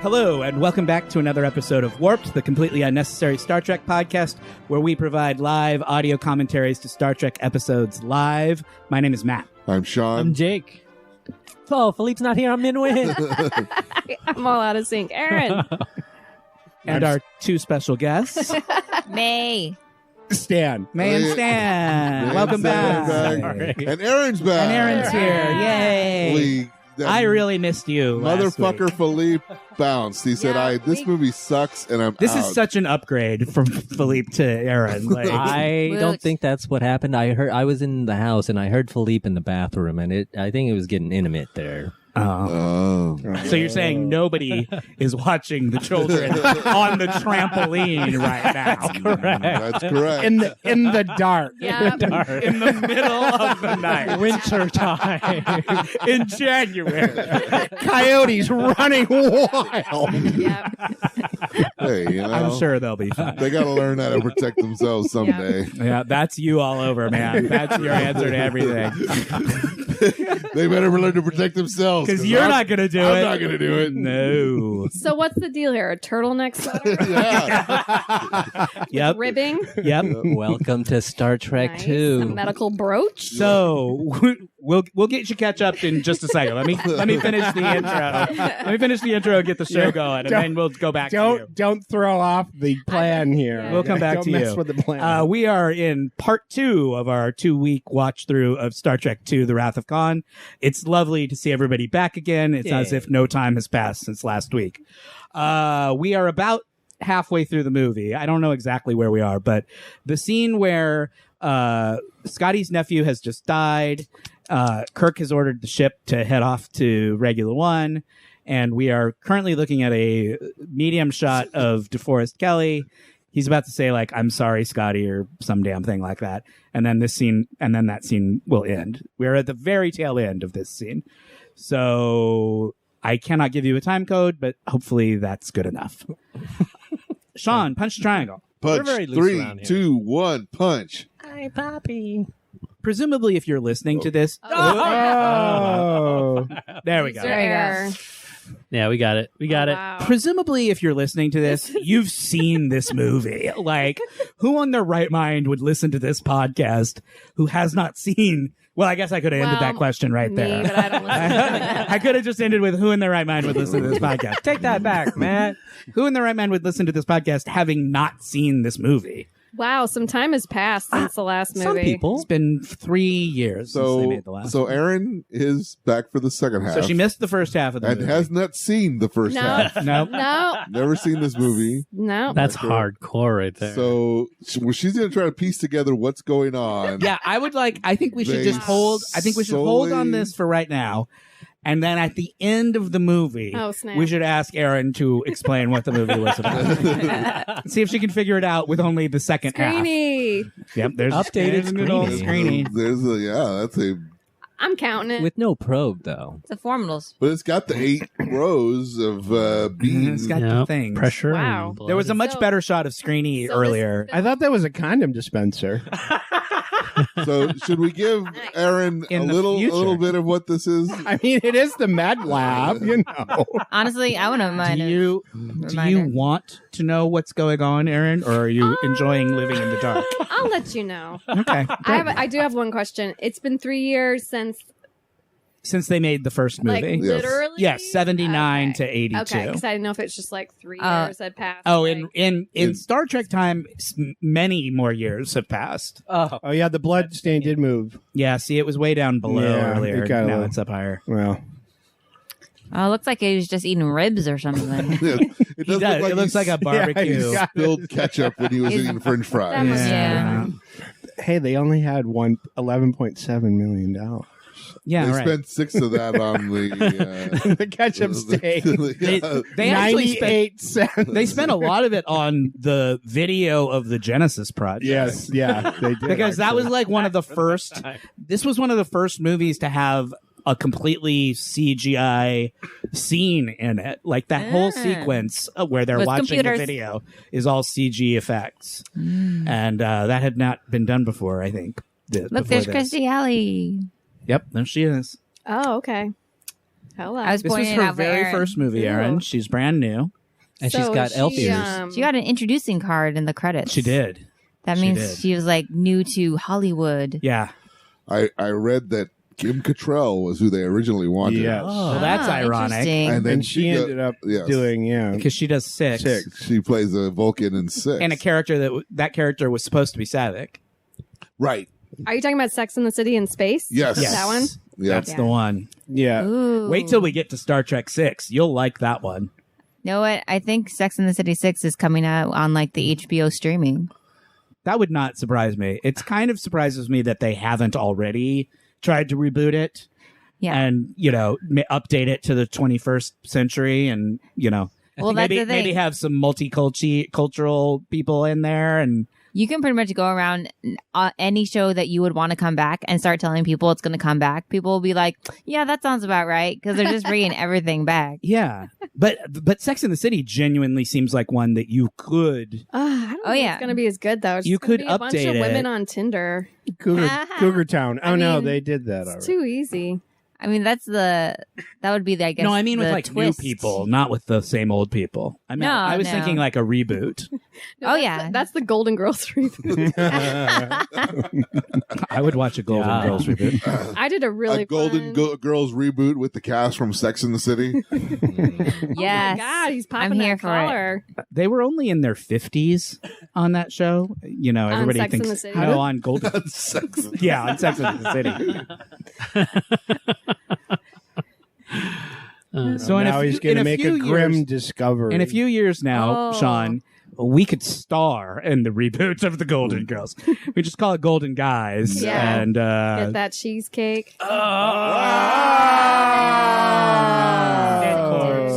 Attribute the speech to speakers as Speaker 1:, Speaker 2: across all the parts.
Speaker 1: Hello, and welcome back to another episode of Warped, the completely unnecessary Star Trek podcast, where we provide live audio commentaries to Star Trek episodes live. My name is Matt.
Speaker 2: I'm Sean.
Speaker 3: I'm Jake. Oh, Philippe's not here. I'm midway.
Speaker 4: I'm all out of sync. Erin.
Speaker 1: And our two special guests,
Speaker 4: May.
Speaker 5: Stan.
Speaker 1: May and Stan. Welcome back.
Speaker 2: And Erin's back.
Speaker 1: And Erin's here. Yay. I really missed you.
Speaker 2: Motherfucker Philippe bounced. He said, "This movie sucks, and I'm
Speaker 1: This
Speaker 2: out."
Speaker 1: is such an upgrade from Philippe to Erin. Like,
Speaker 3: I don't think that's what happened. I was in the house and I heard Philippe in the bathroom, and I think it was getting intimate there.
Speaker 2: Oh.
Speaker 1: So you're saying nobody is watching the children on the trampoline right now?
Speaker 2: That's correct.
Speaker 5: In the dark.
Speaker 4: Yeah.
Speaker 1: In the middle of the night.
Speaker 3: Winter time.
Speaker 1: In January.
Speaker 5: Coyotes running wild.
Speaker 4: Yeah.
Speaker 2: Hey,
Speaker 1: I'm sure they'll be fine.
Speaker 2: they got to learn how to protect themselves someday.
Speaker 1: Yeah, that's you all over, man. That's your answer to everything.
Speaker 2: They better learn to protect themselves.
Speaker 1: Because you're not going to do it.
Speaker 2: I'm not going to do it.
Speaker 1: No.
Speaker 4: So what's the deal here? A turtleneck sweater?
Speaker 2: Yeah.
Speaker 1: Yep.
Speaker 4: Ribbing?
Speaker 1: Yep.
Speaker 3: Welcome to Star Trek
Speaker 4: Nice.
Speaker 3: 2.
Speaker 4: A medical brooch?
Speaker 1: So we'll get you catch up in just a second. Let me finish the intro. Let me finish the intro and get the show going, and then we'll go back to you.
Speaker 5: Don't throw off the plan here.
Speaker 4: Yeah.
Speaker 1: We'll come back
Speaker 5: don't
Speaker 1: to
Speaker 5: mess
Speaker 1: you.
Speaker 5: with the plan.
Speaker 1: We are in part 2 of our 2-week watch through of Star Trek II: The Wrath of Khan. It's lovely to see everybody back again. It's as if no time has passed since last week. We are about halfway through the movie. I don't know exactly where we are, but the scene where Scotty's nephew has just died. Kirk has ordered the ship to head off to Regular One, and we are currently looking at a medium shot of DeForest Kelley. He's about to say, like, "I'm sorry, Scotty," or some damn thing like that. And then that scene will end. We're at the very tail end of this scene. So I cannot give you a time code, but hopefully that's good enough. Sean, punch the triangle.
Speaker 2: Punch.
Speaker 3: We're very loose
Speaker 2: 3,
Speaker 3: around here.
Speaker 2: 2, 1, punch.
Speaker 3: Hi, Poppy.
Speaker 1: Presumably, if you're listening to this...
Speaker 5: Oh.
Speaker 1: There we go.
Speaker 4: There.
Speaker 3: Yeah, we got it. We got it.
Speaker 4: Wow.
Speaker 1: Presumably, if you're listening to this, you've seen this movie. Like, who on their right mind would listen to this podcast who has not seen... Well, I guess I could have ended that question right
Speaker 4: me,
Speaker 1: there.
Speaker 4: but I don't listen.
Speaker 1: I could have just ended with who in their right mind would listen to this podcast.
Speaker 3: Take that back, Matt.
Speaker 1: Who in their right mind would listen to this podcast having not seen this movie?
Speaker 4: Wow, some time has passed since the last movie.
Speaker 3: Some people.
Speaker 1: It's been 3 years since they made the last
Speaker 2: So
Speaker 1: one.
Speaker 2: Erin is back for the second half.
Speaker 1: So she missed the first half of the
Speaker 2: and
Speaker 1: movie.
Speaker 2: has not seen the first
Speaker 4: No.
Speaker 2: half.
Speaker 1: No.
Speaker 4: No.
Speaker 2: Never seen this movie.
Speaker 4: No.
Speaker 3: That's
Speaker 2: Okay.
Speaker 3: hardcore right there.
Speaker 2: So she's going to try to piece together what's going on.
Speaker 1: Yeah, I think we should
Speaker 2: They
Speaker 1: just hold
Speaker 2: solely-
Speaker 1: on this for right now. And then at the end of the movie,
Speaker 4: Oh, snap.
Speaker 1: we should ask Erin to explain what the movie was about. See if she can figure it out with only the second half.
Speaker 4: Screeny.
Speaker 1: Yep, there's
Speaker 3: Updated
Speaker 1: there's a good old
Speaker 3: Screeny.
Speaker 1: Screeny.
Speaker 2: That's a.
Speaker 4: I'm counting it.
Speaker 3: With no probe, though.
Speaker 6: The formals.
Speaker 2: But it's got the 8 rows of beans.
Speaker 1: It's got the
Speaker 3: Yep.
Speaker 1: things.
Speaker 3: Pressure.
Speaker 4: Wow.
Speaker 3: and blood.
Speaker 1: There was a much
Speaker 4: So-
Speaker 1: better shot of Screeny
Speaker 4: so
Speaker 1: earlier.
Speaker 5: I thought that was a condom dispenser.
Speaker 2: So should we give Erin a
Speaker 1: In the
Speaker 2: little
Speaker 1: future.
Speaker 2: bit of what this is?
Speaker 5: I mean, it is the med lab, you know.
Speaker 6: Honestly, I wouldn't mind
Speaker 1: Do
Speaker 6: it.
Speaker 1: you
Speaker 6: Reminder.
Speaker 1: want to know what's going on, Erin, or are you enjoying living in the dark?
Speaker 4: I'll let you know.
Speaker 1: Okay.
Speaker 4: I do have one question. It's been 3 years since,
Speaker 1: Since they made the first movie.
Speaker 4: like,
Speaker 2: Yes.
Speaker 4: literally?
Speaker 1: Yes, 79
Speaker 4: Okay.
Speaker 1: to 82.
Speaker 4: Okay, because I didn't know if it's just like 3
Speaker 6: Uh,
Speaker 4: years had passed.
Speaker 1: Oh,
Speaker 4: like,
Speaker 1: in Star Trek time, many more years have passed.
Speaker 3: Oh.
Speaker 5: Oh, yeah, the blood stain did move.
Speaker 1: Yeah, see, it was way down below
Speaker 5: Yeah,
Speaker 1: earlier.
Speaker 5: it got a
Speaker 1: Now
Speaker 5: little-
Speaker 1: it's up higher.
Speaker 5: Well,
Speaker 6: Oh, it looks like he was just eating ribs or something.
Speaker 2: It
Speaker 1: He
Speaker 2: does
Speaker 1: does. It looks like a barbecue.
Speaker 5: he's got-
Speaker 2: spilled ketchup when he was
Speaker 6: He's-
Speaker 2: eating French
Speaker 4: That
Speaker 2: fries.
Speaker 4: must
Speaker 6: Yeah.
Speaker 5: hey, they only had $11.7 million.
Speaker 1: Yeah,
Speaker 2: They
Speaker 1: right.
Speaker 2: spent 6 of that on the
Speaker 5: The ketchup stain.
Speaker 1: They actually spent
Speaker 5: 98 cents.
Speaker 1: they spent a lot of it on the video of the Genesis project.
Speaker 5: Yes, yeah, they did.
Speaker 1: Because that was
Speaker 5: actually.
Speaker 1: like one of the first. This was one of the first movies to have a completely CGI scene in it. Like that whole
Speaker 6: Ah.
Speaker 1: sequence where they're
Speaker 6: With
Speaker 1: watching
Speaker 6: computers.
Speaker 1: the video is all CG effects, and that had not been done before. I think.
Speaker 6: Look,
Speaker 1: before
Speaker 6: there's
Speaker 1: this.
Speaker 6: Christy Alley.
Speaker 1: Yep, there she is.
Speaker 4: Oh, okay. Hello.
Speaker 6: I was
Speaker 1: This was
Speaker 6: pointing it
Speaker 1: her
Speaker 6: out for
Speaker 1: very
Speaker 6: Erin.
Speaker 1: first movie, Erin.
Speaker 4: Ooh.
Speaker 1: She's brand new.
Speaker 3: And she's got elf ears.
Speaker 6: She got an introducing card in the credits.
Speaker 1: She did.
Speaker 6: That
Speaker 1: She
Speaker 6: means
Speaker 1: did.
Speaker 6: she was like new to Hollywood.
Speaker 1: Yeah.
Speaker 2: I read that Kim Cattrall was who they originally wanted.
Speaker 5: Yes.
Speaker 1: Well, that's ironic.
Speaker 6: Interesting.
Speaker 2: And then
Speaker 5: And she ended up
Speaker 2: yes.
Speaker 5: doing,
Speaker 1: Because she does six.
Speaker 2: She plays a Vulcan in 6.
Speaker 1: And a character that character was supposed to be Savick.
Speaker 2: Right.
Speaker 4: Are you talking about Sex in the City in space?
Speaker 2: Yes.
Speaker 4: That one?
Speaker 2: Yeah.
Speaker 1: That's the one.
Speaker 5: Yeah.
Speaker 6: Ooh.
Speaker 1: Wait till we get to Star Trek 6. You'll like that one.
Speaker 6: You know what? I think Sex and the City 6 is coming out on like the HBO streaming.
Speaker 1: That would not surprise me. It kind of surprises me that they haven't already tried to reboot it
Speaker 6: Yeah.
Speaker 1: and, update it to the 21st century and,
Speaker 6: Well, that's the thing.
Speaker 1: maybe have some multicultural people in there and
Speaker 6: You can pretty much go around any show that you would want to come back and start telling people it's going to come back. People will be like, yeah, that sounds about right. Because they're just bringing everything back.
Speaker 1: yeah. But Sex and the City genuinely seems like one that you could.
Speaker 4: I don't know if it's going to be as good, though. It's
Speaker 1: You
Speaker 4: just gonna
Speaker 1: could
Speaker 4: be a bunch
Speaker 1: update
Speaker 4: of women
Speaker 1: it.
Speaker 4: on Tinder.
Speaker 5: Cougar Town. Oh,
Speaker 4: I
Speaker 5: no,
Speaker 4: mean,
Speaker 5: they did that
Speaker 4: It's
Speaker 5: already.
Speaker 4: too easy.
Speaker 6: I mean, that would be I guess.
Speaker 1: No, I mean with
Speaker 6: the
Speaker 1: like
Speaker 6: twist.
Speaker 1: new people, not with the same old people. I was
Speaker 6: No.
Speaker 1: thinking like a reboot.
Speaker 6: Oh, yeah.
Speaker 4: That's the Golden Girls reboot.
Speaker 1: I would watch a Golden
Speaker 3: Yeah.
Speaker 1: Girls reboot.
Speaker 4: I did a really
Speaker 2: a Golden
Speaker 4: fun...
Speaker 2: Girls reboot with the cast from Sex in the City.
Speaker 6: Yes.
Speaker 4: Oh my God, he's popping
Speaker 6: here
Speaker 4: that
Speaker 6: for it.
Speaker 4: collar.
Speaker 1: They were only in their 50s on that show. Everybody
Speaker 4: Sex and
Speaker 1: thinks
Speaker 4: the City?
Speaker 1: no on Golden.
Speaker 2: Sex.
Speaker 1: Yeah, on Sex and the City. So
Speaker 5: now he's going to make a grim discovery.
Speaker 1: In a few years now,
Speaker 6: Oh.
Speaker 1: Sean, we could star in the reboot of the Golden Girls. We just call it Golden Guys.
Speaker 4: Yeah.
Speaker 1: And
Speaker 4: Get that cheesecake.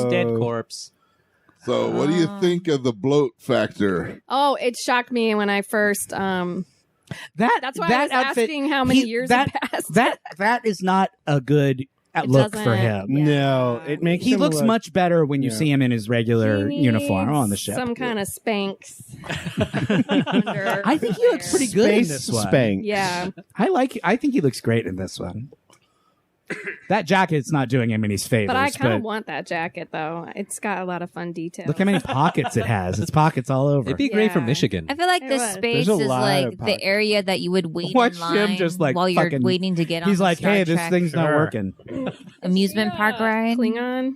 Speaker 3: Dead corpse.
Speaker 2: So, what do you think of the bloat factor?
Speaker 4: Oh, it shocked me when I first... That's why I was asking how many years
Speaker 1: that,
Speaker 4: had passed.
Speaker 1: that is not a good look for
Speaker 4: doesn't-
Speaker 1: him.
Speaker 5: No, it makes
Speaker 1: He
Speaker 5: him
Speaker 1: looks
Speaker 5: look-
Speaker 1: much better when you
Speaker 5: Yeah.
Speaker 1: see him in his regular
Speaker 4: He
Speaker 1: uniform
Speaker 4: needs
Speaker 1: on the ship.
Speaker 4: Some kind of Spanx. under
Speaker 1: I think he looks
Speaker 4: there.
Speaker 1: pretty good in
Speaker 5: Space
Speaker 1: this one.
Speaker 5: Spank.
Speaker 4: Yeah.
Speaker 1: I think he looks great in this one. That jacket's not doing him any favors.
Speaker 4: But I kind of want that jacket, though. It's got a lot of fun details.
Speaker 1: Look how many pockets it has. It's pockets all over.
Speaker 3: It'd be great for
Speaker 4: Yeah.
Speaker 3: Michigan.
Speaker 6: I feel like
Speaker 4: It
Speaker 6: this
Speaker 4: was.
Speaker 6: space
Speaker 5: There's a
Speaker 6: is
Speaker 5: lot
Speaker 6: like
Speaker 5: of
Speaker 6: the
Speaker 5: pockets.
Speaker 6: area that you would wait
Speaker 1: Watch
Speaker 6: in line
Speaker 1: him just, like,
Speaker 6: while you're
Speaker 1: fucking-
Speaker 6: waiting to get on
Speaker 1: He's
Speaker 6: the
Speaker 1: like,
Speaker 6: Star
Speaker 1: hey, this
Speaker 6: Trek
Speaker 1: thing's not
Speaker 3: Sure.
Speaker 1: working.
Speaker 6: amusement park ride.
Speaker 4: Klingon.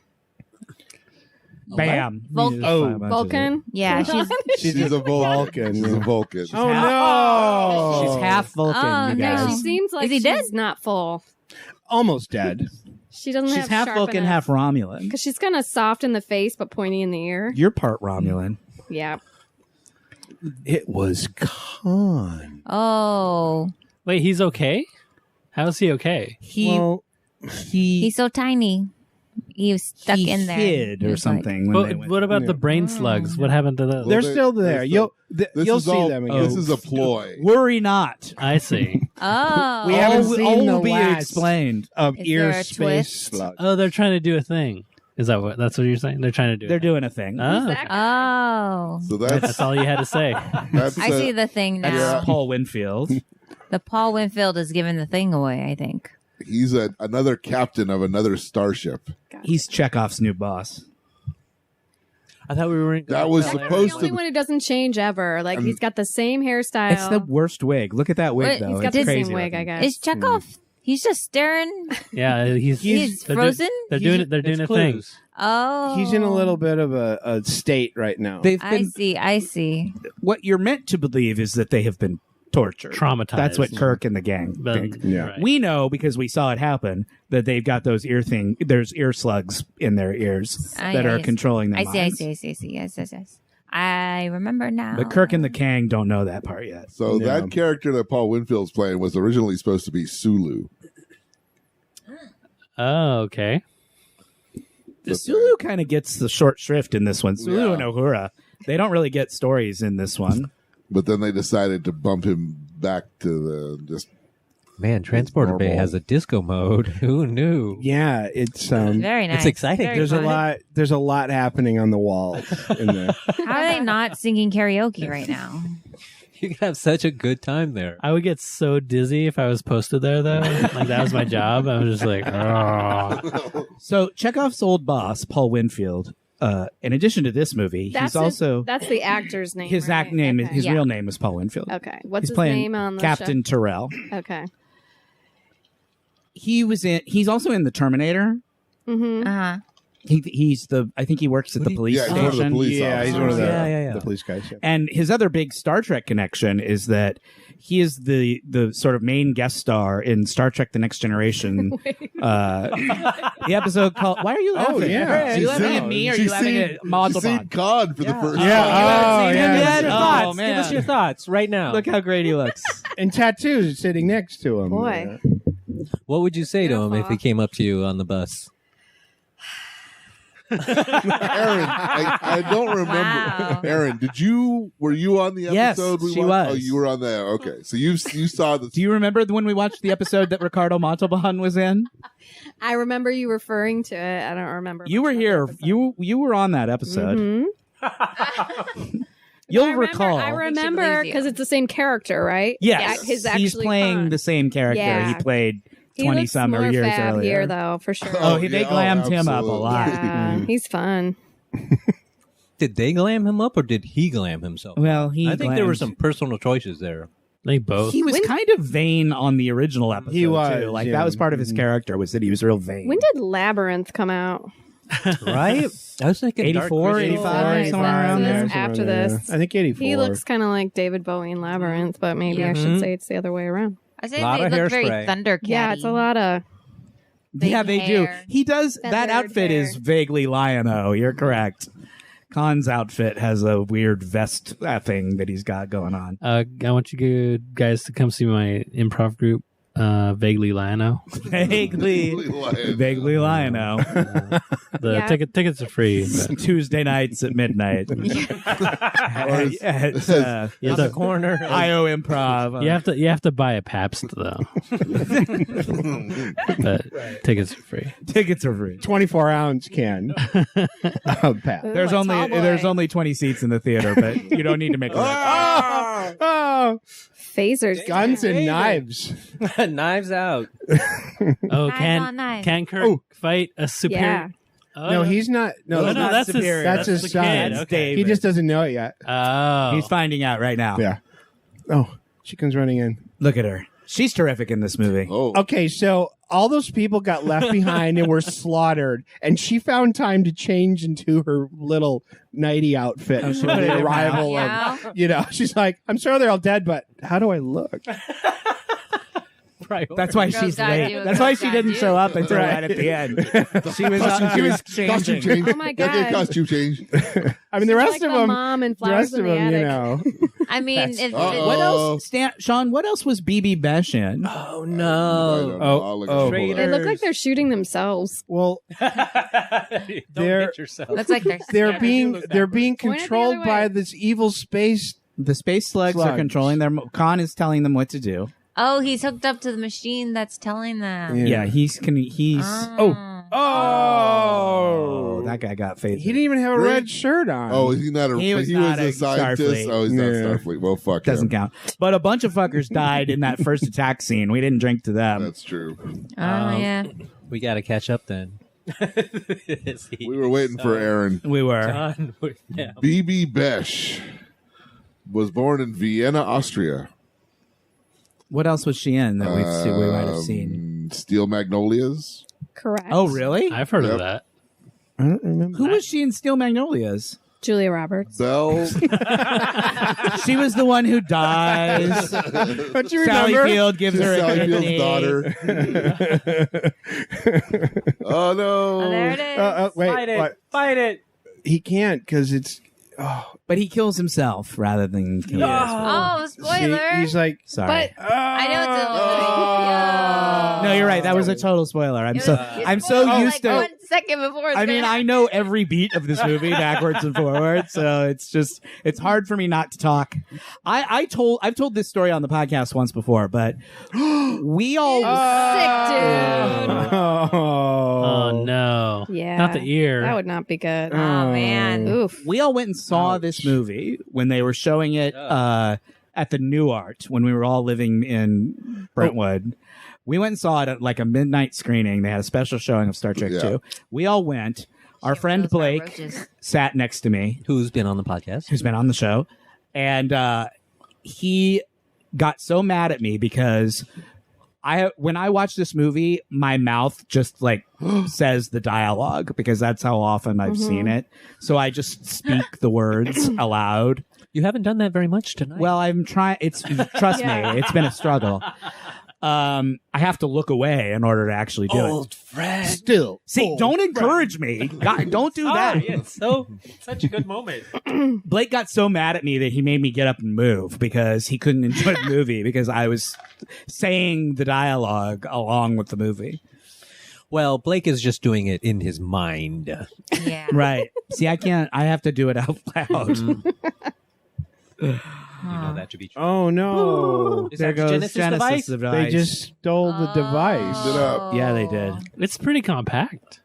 Speaker 1: Bam.
Speaker 6: Vulcan.
Speaker 1: You just find a bunch of it.
Speaker 4: Vulcan.
Speaker 6: Yeah, she's
Speaker 2: She's a Vulcan. She's a
Speaker 5: yeah.
Speaker 2: Vulcan.
Speaker 5: Oh, no.
Speaker 1: She's half Vulcan,
Speaker 6: Oh,
Speaker 1: you
Speaker 6: no.
Speaker 4: Yeah,
Speaker 1: guys.
Speaker 4: she seems like
Speaker 6: Is he
Speaker 4: she's
Speaker 6: dead?
Speaker 4: not full.
Speaker 5: Almost dead.
Speaker 4: She doesn't
Speaker 1: She's
Speaker 4: have
Speaker 1: half
Speaker 4: sharp
Speaker 1: Vulcan,
Speaker 4: enough-
Speaker 1: half Romulan.
Speaker 4: Because she's kind of soft in the face, but pointy in the ear.
Speaker 1: You're part Romulan.
Speaker 4: Yeah.
Speaker 5: It was Khan.
Speaker 6: oh,
Speaker 7: Wait, he's okay? How's he okay?
Speaker 5: Well,
Speaker 6: he's so tiny. He was stuck
Speaker 1: he
Speaker 6: in there.
Speaker 1: hid
Speaker 6: He
Speaker 1: or
Speaker 6: was like-
Speaker 1: something. when they went.
Speaker 7: What about
Speaker 5: Yeah.
Speaker 7: the brain slugs? What happened to those?
Speaker 5: they're
Speaker 2: they-
Speaker 5: still there.
Speaker 2: they're
Speaker 5: You'll
Speaker 2: This
Speaker 5: you'll
Speaker 2: is
Speaker 5: see
Speaker 2: all,
Speaker 5: them again.
Speaker 2: This is a ploy.
Speaker 1: Worry not.
Speaker 7: I see.
Speaker 6: Oh,
Speaker 5: We haven't
Speaker 1: all,
Speaker 5: seen
Speaker 1: all
Speaker 5: the
Speaker 1: will be
Speaker 5: last
Speaker 1: explained.
Speaker 5: of
Speaker 6: Is
Speaker 5: ear
Speaker 6: there a
Speaker 5: space
Speaker 6: twist?
Speaker 5: slug.
Speaker 7: Oh, they're trying to do a thing. Is that's what you're saying? They're trying to do.
Speaker 1: They're
Speaker 7: it.
Speaker 1: doing a thing.
Speaker 7: Oh,
Speaker 4: That guy.
Speaker 6: oh.
Speaker 2: So
Speaker 7: that's
Speaker 2: that's
Speaker 7: all you had to say.
Speaker 2: that's
Speaker 6: I see the thing now.
Speaker 1: That's Paul Winfield.
Speaker 6: The Paul Winfield is giving the thing away. I think.
Speaker 2: he's another captain of another starship.
Speaker 1: He's Chekhov's new boss.
Speaker 3: I thought we were.
Speaker 2: That was
Speaker 4: He's
Speaker 2: supposed
Speaker 4: the only
Speaker 2: to.
Speaker 4: one who doesn't change ever. Like, he's got the same hairstyle.
Speaker 1: It's the worst wig. Look at that wig,
Speaker 6: Wait,
Speaker 1: though.
Speaker 4: He's got
Speaker 1: It's
Speaker 4: the
Speaker 1: crazy
Speaker 4: same wig,
Speaker 1: looking.
Speaker 4: I guess.
Speaker 6: Is Chekhov? He's just staring.
Speaker 7: Yeah,
Speaker 6: He's
Speaker 7: they're
Speaker 6: frozen.
Speaker 7: They're doing it. They're doing a thing.
Speaker 6: Oh,
Speaker 5: He's in a little bit of a state right now.
Speaker 1: They've
Speaker 6: I
Speaker 1: been.
Speaker 6: see. I see.
Speaker 1: What you're meant to believe is that they have been tortured.
Speaker 7: Traumatized.
Speaker 1: That's what Kirk and the gang
Speaker 7: But-
Speaker 1: think.
Speaker 5: Yeah.
Speaker 7: right.
Speaker 1: We know because we saw it happen that they've got those there's ear slugs in their ears that are
Speaker 6: yes.
Speaker 1: controlling them.
Speaker 6: I see. I see. I see. I see. Yes. Yes. Yes. I remember now.
Speaker 1: But Kirk and the Kang don't know that part yet.
Speaker 2: So
Speaker 5: Yeah.
Speaker 2: that character that Paul Winfield's playing was originally supposed to be Sulu.
Speaker 7: Oh, okay.
Speaker 1: The Sulu kind of gets the short shrift in this one. Sulu
Speaker 2: Yeah.
Speaker 1: and Uhura, they don't really get stories in this one.
Speaker 2: But then they decided to bump him back to the just.
Speaker 3: Man, Transporter Bay
Speaker 2: Normal.
Speaker 3: has a disco mode. Who knew?
Speaker 5: Yeah, it's
Speaker 6: Very nice.
Speaker 3: It's exciting.
Speaker 6: Very
Speaker 5: there's
Speaker 6: fun.
Speaker 5: a lot. There's a lot happening on the walls in there.
Speaker 6: How are they not singing karaoke right now?
Speaker 3: You could have such a good time there.
Speaker 7: I would get so dizzy if I was posted there, though. Like, that was my job. I was just like, oh.
Speaker 1: So Chekhov's old boss, Paul Winfield, in addition to this movie,
Speaker 4: That's
Speaker 1: he's also
Speaker 4: that's the actor's name.
Speaker 1: his
Speaker 4: right?
Speaker 1: act name.
Speaker 4: Okay.
Speaker 1: His
Speaker 6: Yeah.
Speaker 1: real name is Paul Winfield.
Speaker 4: Okay. What's
Speaker 1: He's
Speaker 4: his
Speaker 1: playing
Speaker 4: name on the
Speaker 1: Captain Terrell.
Speaker 4: show? Okay.
Speaker 1: He's also in the Terminator.
Speaker 4: Mm-hmm.
Speaker 6: Uh-huh.
Speaker 1: I think he works at the police
Speaker 2: Yeah, he's one of the
Speaker 1: station.
Speaker 2: police
Speaker 5: Yeah, he's
Speaker 2: officers.
Speaker 5: one of the,
Speaker 3: Yeah.
Speaker 5: the police guys. Yeah.
Speaker 1: And his other big Star Trek connection is that he is the sort of main guest star in Star Trek: The Next Generation. The episode called. Why are you laughing?
Speaker 5: Oh, yeah.
Speaker 1: Are you laughing at me or are you laughing at
Speaker 2: She's seen
Speaker 1: Montalban?
Speaker 2: Khan for the first
Speaker 5: Yeah.
Speaker 2: time.
Speaker 1: You haven't seen him
Speaker 5: yeah.
Speaker 1: yet?
Speaker 3: Give us your
Speaker 1: Oh,
Speaker 3: thoughts.
Speaker 1: man.
Speaker 3: Give us your thoughts right now.
Speaker 1: Look how great he looks.
Speaker 5: And tattoos sitting next to him.
Speaker 4: Boy.
Speaker 3: What would you say to him if he came up to you on the bus?
Speaker 2: Erin, I don't remember.
Speaker 6: Wow.
Speaker 2: Erin, were you on the
Speaker 1: Yes,
Speaker 2: episode?
Speaker 1: she
Speaker 2: watched?
Speaker 1: was.
Speaker 2: Oh, you were on there. Okay, so you saw the.
Speaker 1: Do you remember when we watched the episode that Ricardo Montalban was in?
Speaker 4: I remember you referring to it. I don't remember.
Speaker 1: You were
Speaker 4: much of the
Speaker 1: here.
Speaker 4: episode.
Speaker 1: You were on that episode.
Speaker 4: Mhm.
Speaker 1: You'll recall.
Speaker 4: I remember
Speaker 6: believes you.
Speaker 4: because it's the same character, right?
Speaker 1: Yes,
Speaker 4: His
Speaker 1: he's
Speaker 4: actually
Speaker 1: playing
Speaker 4: Khan.
Speaker 1: the same character
Speaker 4: Yeah.
Speaker 1: he played
Speaker 4: He
Speaker 1: 20
Speaker 4: looks
Speaker 1: some
Speaker 4: more
Speaker 1: years
Speaker 4: fab
Speaker 1: earlier.
Speaker 4: here, though, for sure.
Speaker 1: Oh, they glammed him up a
Speaker 2: absolutely.
Speaker 1: lot.
Speaker 4: Yeah, he's fun.
Speaker 3: Did they glam him up or did he glam himself?
Speaker 1: Well,
Speaker 3: I think there were
Speaker 1: glammed-
Speaker 3: some personal choices there.
Speaker 7: I think both.
Speaker 1: He was kind of vain on the original episode.
Speaker 5: He was,
Speaker 1: too. Like
Speaker 5: yeah.
Speaker 1: that was part of his character was that he was real vain.
Speaker 4: When did Labyrinth come out?
Speaker 3: Right? I was thinking Dark
Speaker 1: 84,
Speaker 3: Crystal.
Speaker 1: 85,
Speaker 4: Nice.
Speaker 1: somewhere around
Speaker 4: That's
Speaker 1: there.
Speaker 4: it. After
Speaker 5: Somewhere there,
Speaker 4: this.
Speaker 5: yeah. I think 84.
Speaker 4: He looks kind of like David Bowie in Labyrinth, but maybe I
Speaker 3: Mhm.
Speaker 4: should say it's the other way around.
Speaker 6: I say
Speaker 3: Lot
Speaker 6: they
Speaker 3: of
Speaker 6: look very
Speaker 3: hairspray.
Speaker 6: Thundercat.
Speaker 4: Yeah, it's a lot of.
Speaker 1: Yeah, they do.
Speaker 6: hair.
Speaker 1: He does. That
Speaker 4: Feathered
Speaker 1: outfit
Speaker 4: hair.
Speaker 1: is vaguely Lion-O. You're correct. Khan's outfit has a weird vest thing that he's got going on.
Speaker 7: I want you guys to come see my improv group, Vaguely Lion-O.
Speaker 1: Vaguely Lion-O.
Speaker 7: The
Speaker 4: Yeah.
Speaker 7: tickets are free. But
Speaker 1: Tuesday nights at midnight. At,
Speaker 7: you,
Speaker 3: On
Speaker 7: have
Speaker 3: the
Speaker 7: to,
Speaker 3: corner.
Speaker 1: IO Improv.
Speaker 7: you have to buy a Pabst though. But tickets are free.
Speaker 1: Tickets are free.
Speaker 5: 24-ounce can of Pat.
Speaker 1: There's
Speaker 4: Ooh, a
Speaker 1: only
Speaker 4: tall boy.
Speaker 1: there's only 20 seats in the theater, but you don't need to make a record.
Speaker 5: Oh,
Speaker 4: Phasers.
Speaker 5: guns and knives.
Speaker 3: Knives out.
Speaker 7: Oh,
Speaker 6: Knives on knives.
Speaker 7: can Kirk fight a superior?
Speaker 4: Yeah.
Speaker 7: Oh,
Speaker 5: No, he's not. No,
Speaker 7: no,
Speaker 1: not
Speaker 7: that's
Speaker 1: superior.
Speaker 5: That's his
Speaker 7: the
Speaker 5: son.
Speaker 7: kid.
Speaker 1: That's
Speaker 7: Okay.
Speaker 1: Dave.
Speaker 5: he just doesn't know it yet.
Speaker 7: Oh,
Speaker 1: He's finding out right now.
Speaker 5: Yeah. Oh, she comes running in.
Speaker 1: Look at her. She's terrific in this movie.
Speaker 2: Oh,
Speaker 5: Okay, so all those people got left behind and were slaughtered, and she found time to change into her little nighty outfit
Speaker 1: Oh, she
Speaker 5: for
Speaker 1: put it
Speaker 5: the
Speaker 1: in
Speaker 5: arrival
Speaker 6: Yeah.
Speaker 5: of, she's like, I'm sure they're all dead, but how do I look?
Speaker 1: That's why
Speaker 6: Girls
Speaker 1: she's
Speaker 6: gotta
Speaker 1: late.
Speaker 6: do what
Speaker 1: That's why
Speaker 6: girls
Speaker 1: she
Speaker 6: gotta
Speaker 1: didn't
Speaker 6: do.
Speaker 1: show up until right at the end. She was
Speaker 2: costume
Speaker 1: changing.
Speaker 2: change.
Speaker 4: Oh my
Speaker 2: Gotta get
Speaker 4: God.
Speaker 2: costume change.
Speaker 5: I mean, the rest
Speaker 4: like
Speaker 5: of
Speaker 4: the
Speaker 5: them,
Speaker 4: mom and
Speaker 5: the
Speaker 4: flowers
Speaker 5: rest
Speaker 4: in
Speaker 5: of
Speaker 4: the
Speaker 5: them,
Speaker 4: attic.
Speaker 6: I mean, if
Speaker 2: Uh-oh.
Speaker 1: What else, Sean? What else was BB Besh in?
Speaker 3: Oh
Speaker 2: I
Speaker 3: no.
Speaker 2: don't know. I'll look
Speaker 5: oh.
Speaker 2: it up.
Speaker 4: They look like they're shooting themselves.
Speaker 5: well,
Speaker 3: Don't
Speaker 5: They're-
Speaker 3: hit yourself.
Speaker 6: looks like they're
Speaker 5: they're being
Speaker 6: scared.
Speaker 5: controlled
Speaker 4: Point it the other
Speaker 5: by
Speaker 4: way.
Speaker 5: this evil space.
Speaker 1: The space slugs are
Speaker 5: Slugs.
Speaker 1: controlling them. Khan is telling them what to do.
Speaker 6: Oh, he's hooked up to the machine that's telling them.
Speaker 5: Yeah.
Speaker 1: Yeah, he's. Oh, that guy got faith.
Speaker 5: He didn't even have a
Speaker 2: Really?
Speaker 5: red shirt on.
Speaker 2: Oh, is he not a?
Speaker 1: He was
Speaker 2: He
Speaker 1: not
Speaker 2: was
Speaker 1: a
Speaker 2: a scientist.
Speaker 1: Starfleet.
Speaker 2: Oh, he's not
Speaker 5: Yeah.
Speaker 2: Starfleet. Well, fuck
Speaker 1: Doesn't
Speaker 2: him.
Speaker 1: count. But a bunch of fuckers died in that first attack scene. We didn't drink to them.
Speaker 2: That's true.
Speaker 6: Oh, yeah.
Speaker 3: We got to catch up then.
Speaker 2: We were waiting for Erin.
Speaker 1: We were.
Speaker 3: John, yeah.
Speaker 2: BB Besh was born in Vienna, Austria.
Speaker 1: What else was she in that we might have seen?
Speaker 2: Steel Magnolias.
Speaker 4: Correct.
Speaker 1: Oh, really?
Speaker 7: I've heard
Speaker 2: Yep.
Speaker 7: of that.
Speaker 5: I don't remember.
Speaker 1: Who was she in Steel Magnolias?
Speaker 4: Julia Roberts.
Speaker 2: Belle.
Speaker 1: She was the one who dies.
Speaker 5: Don't you
Speaker 1: Sally
Speaker 5: remember?
Speaker 1: Field gives her a
Speaker 2: Sally
Speaker 1: kidney.
Speaker 2: Field's daughter. Oh no!
Speaker 6: Oh, there it is.
Speaker 5: Wait, what?
Speaker 3: Fight it.
Speaker 5: He can't because it's.
Speaker 1: But he kills himself rather than kill
Speaker 6: Oh, spoiler.
Speaker 5: He's like.
Speaker 1: Sorry.
Speaker 4: But
Speaker 6: I know it's a
Speaker 2: Oh.
Speaker 1: No, you're right. That was a total spoiler. I'm so used to.
Speaker 6: 1 second before.
Speaker 1: I mean, I know every beat of this movie backwards and forwards, so it's hard for me not to talk. I've told this story on the podcast once before, but we all
Speaker 4: sick, dude.
Speaker 7: Oh no.
Speaker 4: Yeah.
Speaker 7: Not the ear.
Speaker 4: That would not be good.
Speaker 6: Oh man.
Speaker 4: Oof.
Speaker 1: we all went and saw this movie when they were showing it at at the New Art when we were all living in Brentwood. We went and saw it at like a midnight screening. They had a special showing of Star Trek 2. We all went. Our friend Blake sat next to me.
Speaker 3: Who's been on the podcast?
Speaker 1: Who's been on the show. And he got so mad at me because when I watch this movie, my mouth just like says the dialogue because that's how often I've seen it. So I just speak the words aloud.
Speaker 3: You haven't done that very much tonight.
Speaker 1: Well, I'm trying. Trust me, it's been a struggle. I have to look away in order to actually do it.
Speaker 3: Old friend.
Speaker 5: Still.
Speaker 1: See, don't encourage me. God, don't do that.
Speaker 3: It's such a good moment.
Speaker 1: Blake got so mad at me that he made me get up and move because he couldn't enjoy the movie because I was saying the dialogue along with the movie.
Speaker 3: Well, Blake is just doing it in his mind.
Speaker 6: Yeah.
Speaker 1: Right. See, I can't. I have to do it out loud.
Speaker 3: You know that to be true.
Speaker 5: Oh no!
Speaker 3: Is
Speaker 1: There
Speaker 3: that
Speaker 1: goes
Speaker 3: Genesis
Speaker 1: Genesis
Speaker 3: device?
Speaker 1: device.
Speaker 5: They just stole the device.
Speaker 2: It up.
Speaker 1: Yeah, they did.
Speaker 7: It's pretty compact.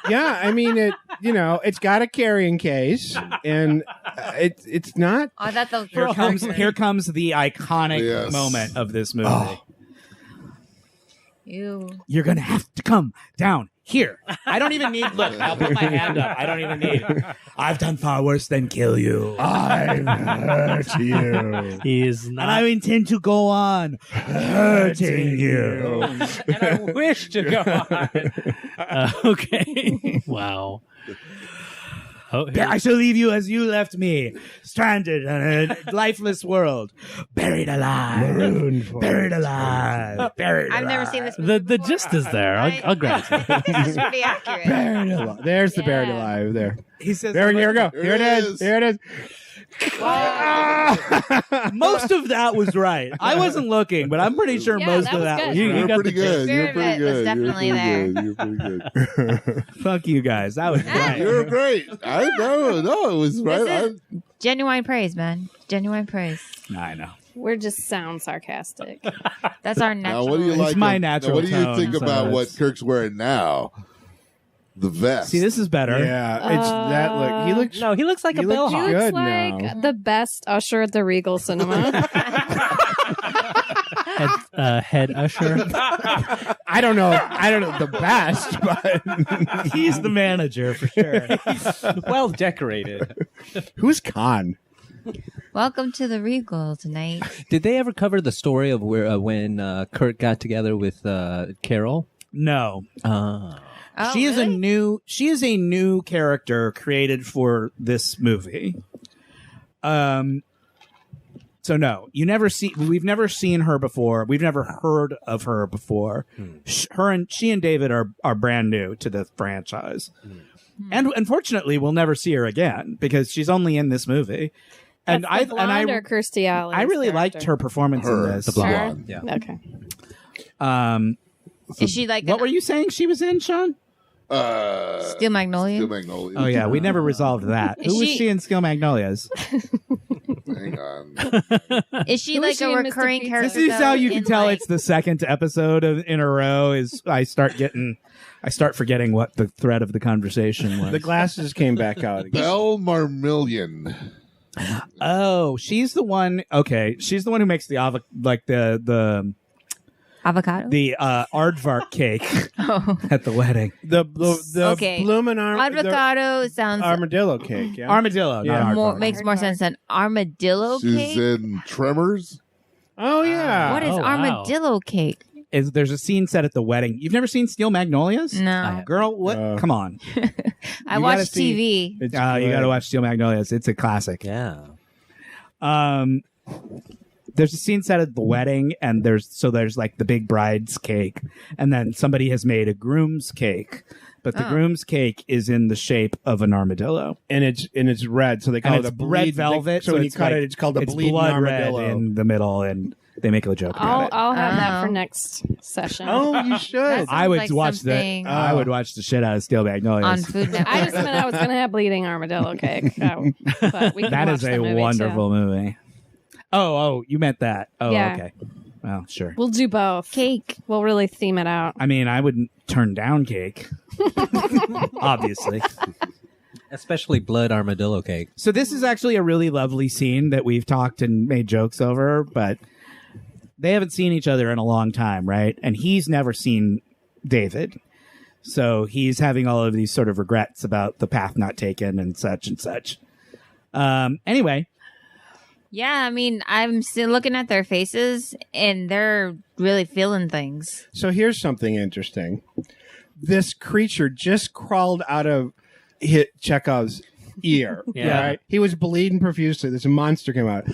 Speaker 5: Yeah, I mean it. You know, it's got a carrying case, and it's not.
Speaker 6: Oh, I thought that was
Speaker 1: Here comes the iconic
Speaker 2: Yes.
Speaker 1: moment of this movie.
Speaker 5: Oh.
Speaker 6: Ew.
Speaker 1: You're gonna have to come down here. I don't even need. Look, I'll put my hand up. I don't even need. I've done far worse than kill you,
Speaker 5: I've hurt you.
Speaker 7: He is
Speaker 1: and
Speaker 7: not.
Speaker 1: I intend to go on hurting you.
Speaker 3: And I wish to go on.
Speaker 7: Okay. Wow. Oh,
Speaker 1: I shall leave you as you left me, stranded in a lifeless world, buried alive, buried alive, buried.
Speaker 6: I've never
Speaker 1: alive.
Speaker 6: seen this movie
Speaker 7: the
Speaker 6: before.
Speaker 7: gist is there. I'll grant it.
Speaker 6: That's pretty accurate.
Speaker 5: Buried alive. There's the buried
Speaker 6: Yeah.
Speaker 5: alive. There.
Speaker 1: He says,
Speaker 5: There. Here we go.
Speaker 2: There
Speaker 5: Here it
Speaker 2: it
Speaker 5: is.
Speaker 2: is.
Speaker 5: Here it is.
Speaker 1: most of that was right. I wasn't looking, but I'm pretty sure
Speaker 4: Yeah,
Speaker 1: most
Speaker 4: that
Speaker 1: of
Speaker 4: was
Speaker 1: that
Speaker 4: good.
Speaker 1: was
Speaker 7: You
Speaker 1: right.
Speaker 2: You're
Speaker 7: got
Speaker 2: pretty
Speaker 7: the
Speaker 2: good.
Speaker 6: Spirit
Speaker 2: You're
Speaker 6: of
Speaker 2: pretty
Speaker 6: it was
Speaker 2: good.
Speaker 6: definitely
Speaker 2: You're
Speaker 6: there.
Speaker 2: pretty good. You're pretty good.
Speaker 1: Fuck you guys. That was right.
Speaker 2: You're great. I know. No, it was right.
Speaker 6: This is genuine praise, man. Genuine praise.
Speaker 1: I know.
Speaker 4: We're just sound sarcastic.
Speaker 6: That's our
Speaker 2: Now,
Speaker 6: natural.
Speaker 2: what do you
Speaker 1: It's
Speaker 2: like?
Speaker 1: my
Speaker 2: now,
Speaker 1: natural
Speaker 2: what do you
Speaker 1: tone,
Speaker 2: think
Speaker 1: so
Speaker 2: about what
Speaker 1: it's-
Speaker 2: Kirk's wearing now? The vest.
Speaker 1: See, this is better.
Speaker 5: Yeah, it's that look. He looks.
Speaker 3: No, he looks like
Speaker 5: He
Speaker 3: a
Speaker 5: looks
Speaker 3: bellhop.
Speaker 4: He looks
Speaker 5: good
Speaker 4: like
Speaker 5: now.
Speaker 4: the best usher at the Regal Cinema.
Speaker 7: Head usher.
Speaker 5: I don't know the best, but
Speaker 1: He's the manager for sure.
Speaker 3: Well decorated.
Speaker 5: who's Khan?
Speaker 6: Welcome to the Regal tonight.
Speaker 3: Did they ever cover the story of where when Kurt got together with Carol?
Speaker 1: No.
Speaker 6: Oh,
Speaker 1: She is
Speaker 6: really?
Speaker 1: she is a new character created for this movie. So no, we've never seen her before. We've never heard of her before. She and David are brand new to the franchise. And unfortunately we'll never see her again because she's only in this movie. And
Speaker 4: That's the blonde or Kirstie Alley.
Speaker 1: I really liked her performance in this.
Speaker 3: the blonde.
Speaker 6: Her?
Speaker 3: Yeah.
Speaker 4: Okay.
Speaker 6: Is she like
Speaker 1: What
Speaker 6: an
Speaker 1: were you saying she was in, Sean?
Speaker 6: Steel Magnolia?
Speaker 2: Steel Magnolia.
Speaker 1: Oh yeah, we never resolved that.
Speaker 6: Is
Speaker 1: Who was
Speaker 6: she-
Speaker 1: she in Steel Magnolias?
Speaker 2: Hang on.
Speaker 6: Is she
Speaker 4: Who
Speaker 6: like
Speaker 4: is she
Speaker 6: a
Speaker 4: in Mr.
Speaker 6: recurring
Speaker 4: Pizza?
Speaker 6: character?
Speaker 1: This is how you
Speaker 6: though,
Speaker 1: can
Speaker 6: in,
Speaker 1: tell
Speaker 6: like-
Speaker 1: it's the second episode in a row. Is I start forgetting what the thread of the conversation was.
Speaker 5: The glasses came back out again.
Speaker 2: Belle Marmillion.
Speaker 1: Oh, she's the one. Okay, she's the one who makes the
Speaker 6: avocado.
Speaker 1: aardvark cake
Speaker 6: Oh.
Speaker 1: at the wedding.
Speaker 5: The
Speaker 6: Okay.
Speaker 5: bloomin'
Speaker 6: Avocado sounds
Speaker 5: armadillo cake. Yeah.
Speaker 1: Armadillo,
Speaker 5: Yeah.
Speaker 1: not
Speaker 6: more
Speaker 1: aardvark.
Speaker 6: makes more sense than armadillo
Speaker 2: She's
Speaker 6: cake.
Speaker 2: in Tremors.
Speaker 5: Oh yeah.
Speaker 6: What is
Speaker 7: Oh, wow.
Speaker 6: armadillo cake?
Speaker 1: There's a scene set at the wedding. You've never seen Steel Magnolias?
Speaker 6: No,
Speaker 1: Girl, what? Come on.
Speaker 6: I
Speaker 1: you
Speaker 6: watch
Speaker 1: gotta see-
Speaker 6: TV.
Speaker 5: It's
Speaker 1: You got to
Speaker 5: good.
Speaker 1: watch Steel Magnolias. It's a classic.
Speaker 3: Yeah.
Speaker 1: There's a scene set at the wedding, and there's like the big bride's cake, and then somebody has made a groom's cake, but the
Speaker 6: Oh.
Speaker 1: groom's cake is in the shape of an armadillo,
Speaker 5: and it's red, so they call
Speaker 1: and
Speaker 5: it
Speaker 1: it's
Speaker 5: a
Speaker 1: red
Speaker 5: bleed-
Speaker 1: velvet.
Speaker 5: So when you
Speaker 1: it's
Speaker 5: cut
Speaker 1: like-
Speaker 5: it, it's called a
Speaker 1: it's
Speaker 5: bleeding
Speaker 1: blood
Speaker 5: armadillo.
Speaker 1: red in the middle, and they make a joke about it.
Speaker 4: I'll have that
Speaker 6: Oh.
Speaker 4: for next session.
Speaker 5: Oh, you should.
Speaker 6: That
Speaker 1: I would
Speaker 6: sounds like
Speaker 1: watch
Speaker 6: something
Speaker 1: I would watch the shit out of Steel Magnolias.
Speaker 6: on Food Network.
Speaker 4: I just meant I was going to have bleeding armadillo cake. Oh, but we can
Speaker 1: That
Speaker 4: watch
Speaker 1: is
Speaker 4: the
Speaker 1: a
Speaker 4: movie,
Speaker 1: wonderful
Speaker 4: too.
Speaker 1: movie. Oh, you meant that. Oh,
Speaker 4: Yeah.
Speaker 1: okay. Well, sure.
Speaker 4: We'll do both.
Speaker 6: Cake.
Speaker 4: We'll really theme it out.
Speaker 1: I mean, I wouldn't turn down cake. Obviously.
Speaker 3: Especially blood armadillo cake.
Speaker 1: So this is actually a really lovely scene that we've talked and made jokes over, but they haven't seen each other in a long time, right? And he's never seen David. So he's having all of these sort of regrets about the path not taken and such and such. Anyway.
Speaker 6: Yeah, I mean, I'm still looking at their faces, and they're really feeling things.
Speaker 5: So here's something interesting. This creature just crawled out of Chekhov's ear.
Speaker 7: Yeah.
Speaker 5: Right? He was bleeding profusely. This monster came out.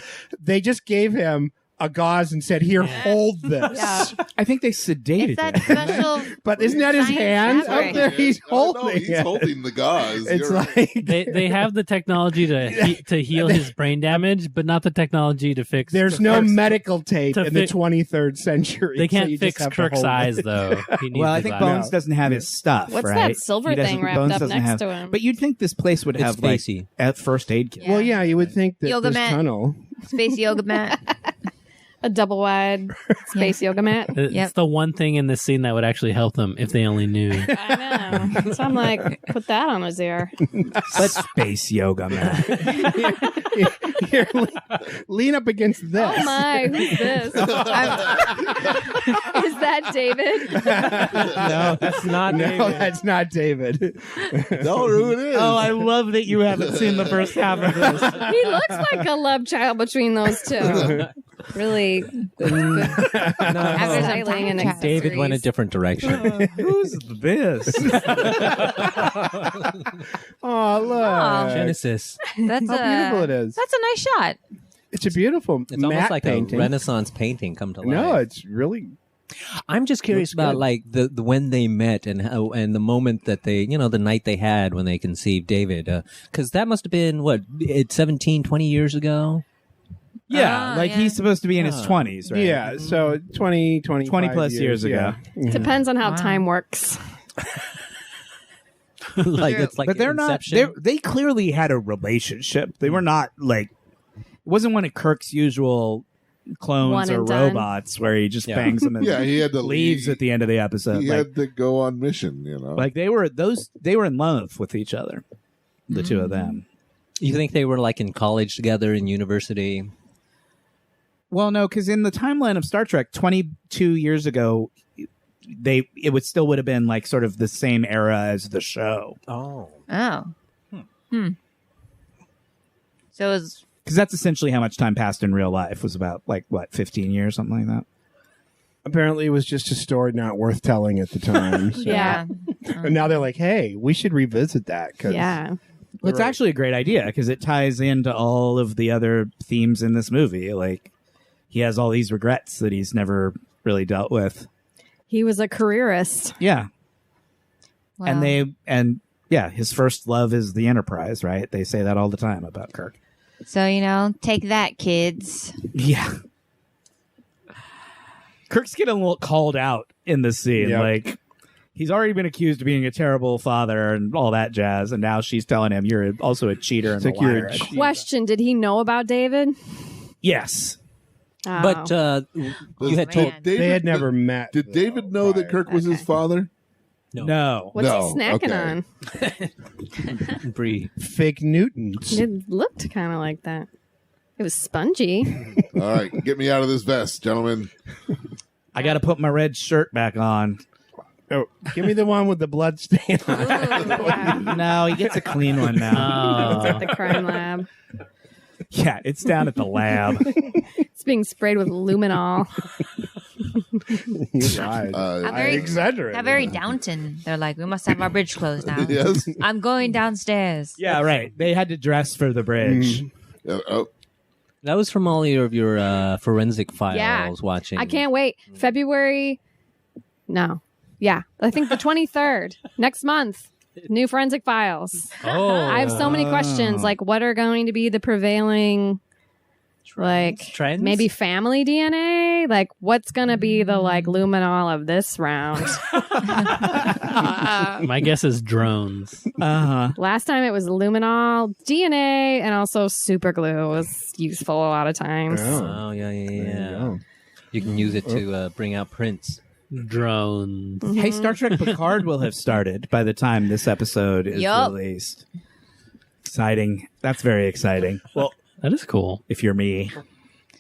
Speaker 5: They just gave him a gauze and said, "Here, hold this."
Speaker 4: Yeah.
Speaker 1: I think they sedated
Speaker 6: It's that
Speaker 1: it.
Speaker 6: special.
Speaker 5: But isn't that his
Speaker 6: Science
Speaker 5: hand
Speaker 6: fabric.
Speaker 5: up there? He's holding
Speaker 2: He's
Speaker 5: it.
Speaker 2: holding the gauze.
Speaker 5: It's
Speaker 2: You're right.
Speaker 5: like
Speaker 7: They have the technology to heal his brain damage, but not the technology to fix.
Speaker 5: there's
Speaker 7: to
Speaker 5: no
Speaker 7: fix-
Speaker 5: medical tape
Speaker 7: to
Speaker 5: in the
Speaker 7: fix-
Speaker 5: 23rd century.
Speaker 7: They
Speaker 5: so
Speaker 7: can't
Speaker 5: you just
Speaker 7: fix
Speaker 5: have to
Speaker 7: Kirk's
Speaker 5: hold
Speaker 7: eyes
Speaker 5: it.
Speaker 7: though. He needs
Speaker 1: Well, I
Speaker 7: the
Speaker 1: think
Speaker 7: glasses.
Speaker 1: Bones doesn't have his stuff,
Speaker 4: What's
Speaker 1: right?
Speaker 4: that silver
Speaker 1: He doesn't-
Speaker 4: thing wrapped
Speaker 1: Bones
Speaker 4: up
Speaker 1: doesn't
Speaker 4: next
Speaker 1: have-
Speaker 4: to him?
Speaker 1: But you'd think this place would
Speaker 3: It's
Speaker 1: have like
Speaker 3: spacey.
Speaker 1: a first aid kit.
Speaker 5: Well, yeah, you would think that
Speaker 6: Yoga
Speaker 5: this
Speaker 6: mat.
Speaker 5: tunnel.
Speaker 6: Space yoga mat.
Speaker 4: A double wide space yoga mat.
Speaker 7: It's
Speaker 6: Yep.
Speaker 7: the one thing in this scene that would actually help them if they only knew.
Speaker 4: I know. So I'm like, put that on his ear.
Speaker 1: But space yoga, man.
Speaker 5: Here, lean up against this.
Speaker 4: Oh my, who's this? Is that David?
Speaker 3: No, that's not
Speaker 5: No, that's not David.
Speaker 2: Tell her who it is.
Speaker 1: Oh, I love that you haven't seen the first half of this.
Speaker 4: He looks like a love child between those two. Really good
Speaker 6: After some
Speaker 4: styling and
Speaker 6: time
Speaker 3: David went a
Speaker 4: accessories.
Speaker 3: different direction.
Speaker 1: Who's this?
Speaker 5: Oh, look.
Speaker 6: Aw.
Speaker 3: Genesis.
Speaker 6: That's
Speaker 5: How beautiful it is.
Speaker 6: That's a nice shot.
Speaker 5: It's a beautiful
Speaker 3: It's
Speaker 5: matte
Speaker 3: almost like
Speaker 5: painting.
Speaker 3: a Renaissance painting come to life.
Speaker 5: No, it's really.
Speaker 3: I'm just curious
Speaker 5: Looks
Speaker 3: about
Speaker 5: good.
Speaker 3: like the when they met and how and the moment that they the night they had when they conceived David, because that must have been what 17, 20 years ago.
Speaker 1: Yeah,
Speaker 6: Ah,
Speaker 1: like
Speaker 6: yeah.
Speaker 1: he's supposed to be in his
Speaker 3: Ah.
Speaker 1: 20s, right?
Speaker 5: Yeah, so 20
Speaker 1: plus years ago.
Speaker 5: Yeah.
Speaker 4: Depends on how
Speaker 6: Wow.
Speaker 4: time works.
Speaker 3: Like
Speaker 6: True.
Speaker 3: it's like
Speaker 1: But they're
Speaker 3: Inception.
Speaker 1: not. They clearly had a relationship. They were not like. It wasn't one of Kirk's usual clones
Speaker 4: One
Speaker 1: or
Speaker 4: and done.
Speaker 1: robots where he just
Speaker 3: Yeah.
Speaker 1: bangs them and
Speaker 2: Yeah, he had to
Speaker 1: leaves at the end of the episode.
Speaker 2: He
Speaker 1: Like,
Speaker 2: had to go on mission,
Speaker 1: like they were in love with each other, the two of them.
Speaker 3: You think they were like in college together in university?
Speaker 1: Well, no, because in the timeline of Star Trek, 22 years ago, it would have been like sort of the same era as the show,
Speaker 3: Oh,
Speaker 6: Oh. So it was
Speaker 1: because that's essentially how much time passed in real life was about 15 years, something like that.
Speaker 5: Apparently, it was just a story not worth telling at the time. So.
Speaker 4: Yeah.
Speaker 5: And now they're like, hey, we should revisit that. 'cause-
Speaker 4: Yeah.
Speaker 1: Well, it's actually a great idea because it ties into all of the other themes in this movie. Like he has all these regrets that he's never really dealt with.
Speaker 4: He was a careerist.
Speaker 1: Yeah,
Speaker 6: wow.
Speaker 1: and his first love is the Enterprise, right? They say that all the time about Kirk.
Speaker 6: So take that, kids.
Speaker 1: Yeah. Kirk's getting a little called out in this scene.
Speaker 5: Yep.
Speaker 1: Like, he's already been accused of being a terrible father and all that jazz, and now she's telling him you're also a cheater and
Speaker 5: It's
Speaker 1: a
Speaker 5: like you're a
Speaker 1: liar.
Speaker 5: cheater.
Speaker 4: Question: did he know about David?
Speaker 1: Yes.
Speaker 4: Oh.
Speaker 3: but you had told
Speaker 6: Man.
Speaker 5: They had never met.
Speaker 2: Did David know that Kirk was his father?
Speaker 1: No.
Speaker 4: what's
Speaker 2: No,
Speaker 4: he snacking
Speaker 2: okay.
Speaker 4: on?
Speaker 3: Bree.
Speaker 5: Fake Newtons.
Speaker 4: It looked kind of like that. It was spongy.
Speaker 2: All right, get me out of this vest, gentlemen.
Speaker 1: I got to put my red shirt back on.
Speaker 5: Oh, give me the one with the blood stain on it.
Speaker 1: No, he gets a clean one now.
Speaker 7: Oh.
Speaker 4: The crime lab.
Speaker 1: Yeah, it's down at the lab.
Speaker 4: It's being sprayed with luminol.
Speaker 5: You lied.
Speaker 6: How
Speaker 5: I
Speaker 6: very,
Speaker 5: exaggerated.
Speaker 6: how very Downton. They're like, we must have our bridge closed now.
Speaker 2: Yes.
Speaker 6: I'm going downstairs.
Speaker 1: Yeah, right. They had to dress for the bridge.
Speaker 2: Oh,
Speaker 3: That was from all of your forensic files
Speaker 4: Yeah.
Speaker 3: watching.
Speaker 4: I can't wait. February. No. Yeah. I think the 23rd. Next month. New forensic files.
Speaker 3: Oh,
Speaker 4: I have so many questions. Like, what are going to be the prevailing, like,
Speaker 3: Trends?
Speaker 4: maybe family DNA? Like, what's going to be the, luminol of this round?
Speaker 7: My guess is drones.
Speaker 1: Uh-huh.
Speaker 4: Last time it was luminol, DNA, and also super glue was useful a lot of times.
Speaker 3: Oh, yeah. You can use it to bring out prints.
Speaker 7: Drones.
Speaker 1: Hey, Star Trek Picard will have started by the time this episode is
Speaker 6: Yup.
Speaker 1: released. Exciting. That's very exciting.
Speaker 5: Well,
Speaker 7: That is cool.
Speaker 1: If you're me.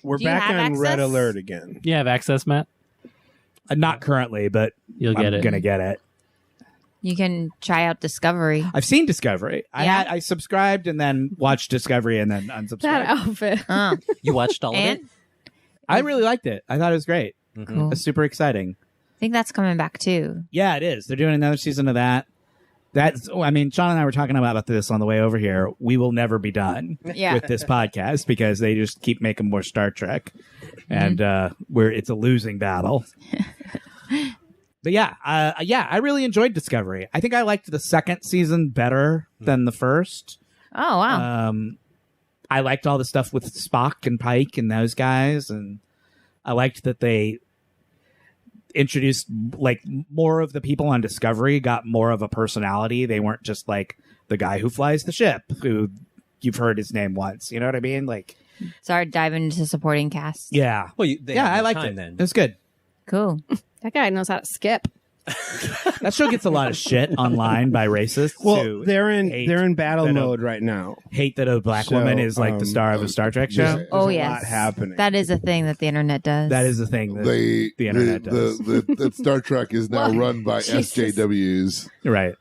Speaker 5: we're
Speaker 6: Do you
Speaker 5: back
Speaker 6: have
Speaker 5: on Red
Speaker 6: access?
Speaker 5: Alert again.
Speaker 7: You have access, Matt?
Speaker 1: Not currently, but
Speaker 7: You'll get
Speaker 1: I'm
Speaker 7: it.
Speaker 1: going to get it.
Speaker 6: You can try out Discovery.
Speaker 1: I've seen Discovery.
Speaker 6: Yeah.
Speaker 1: I subscribed and then watched Discovery and then unsubscribed.
Speaker 4: That outfit.
Speaker 6: Oh.
Speaker 3: You watched all of
Speaker 6: And
Speaker 3: it?
Speaker 1: I really liked it. I thought it was great.
Speaker 3: Mhm.
Speaker 6: Cool.
Speaker 1: It's super exciting.
Speaker 6: I think that's coming back too.
Speaker 1: Yeah, it is. They're doing another season of that. I mean, Sean and I were talking about this on the way over here. We will never be done
Speaker 6: Yeah.
Speaker 1: with this podcast because they just keep making more Star Trek, and it's a losing battle. But I really enjoyed Discovery. I think I liked the second season better than the first.
Speaker 6: Oh wow.
Speaker 1: I liked all the stuff with Spock and Pike and those guys, and I liked that they introduced like more of the people on Discovery got more of a personality. They weren't just like the guy who flies the ship, who you've heard his name once. You know what I mean? Like,
Speaker 6: Start diving into supporting cast.
Speaker 1: yeah,
Speaker 3: Well,
Speaker 1: I liked it. It was good.
Speaker 6: Cool.
Speaker 4: That guy knows how to skip.
Speaker 1: That show gets a lot of shit online by racists.
Speaker 5: Well,
Speaker 1: who
Speaker 5: they're in
Speaker 1: hate
Speaker 5: battle
Speaker 1: that
Speaker 5: mode right now.
Speaker 1: hate that a black
Speaker 5: So,
Speaker 1: woman is like the star of a Star Trek show.
Speaker 5: There's
Speaker 6: Oh,
Speaker 5: a
Speaker 6: yes.
Speaker 5: lot happening.
Speaker 6: That is a thing that the internet does.
Speaker 1: That is the thing that the internet does.
Speaker 2: The Star Trek is now run by
Speaker 4: Jesus.
Speaker 2: SJWs.
Speaker 1: Right.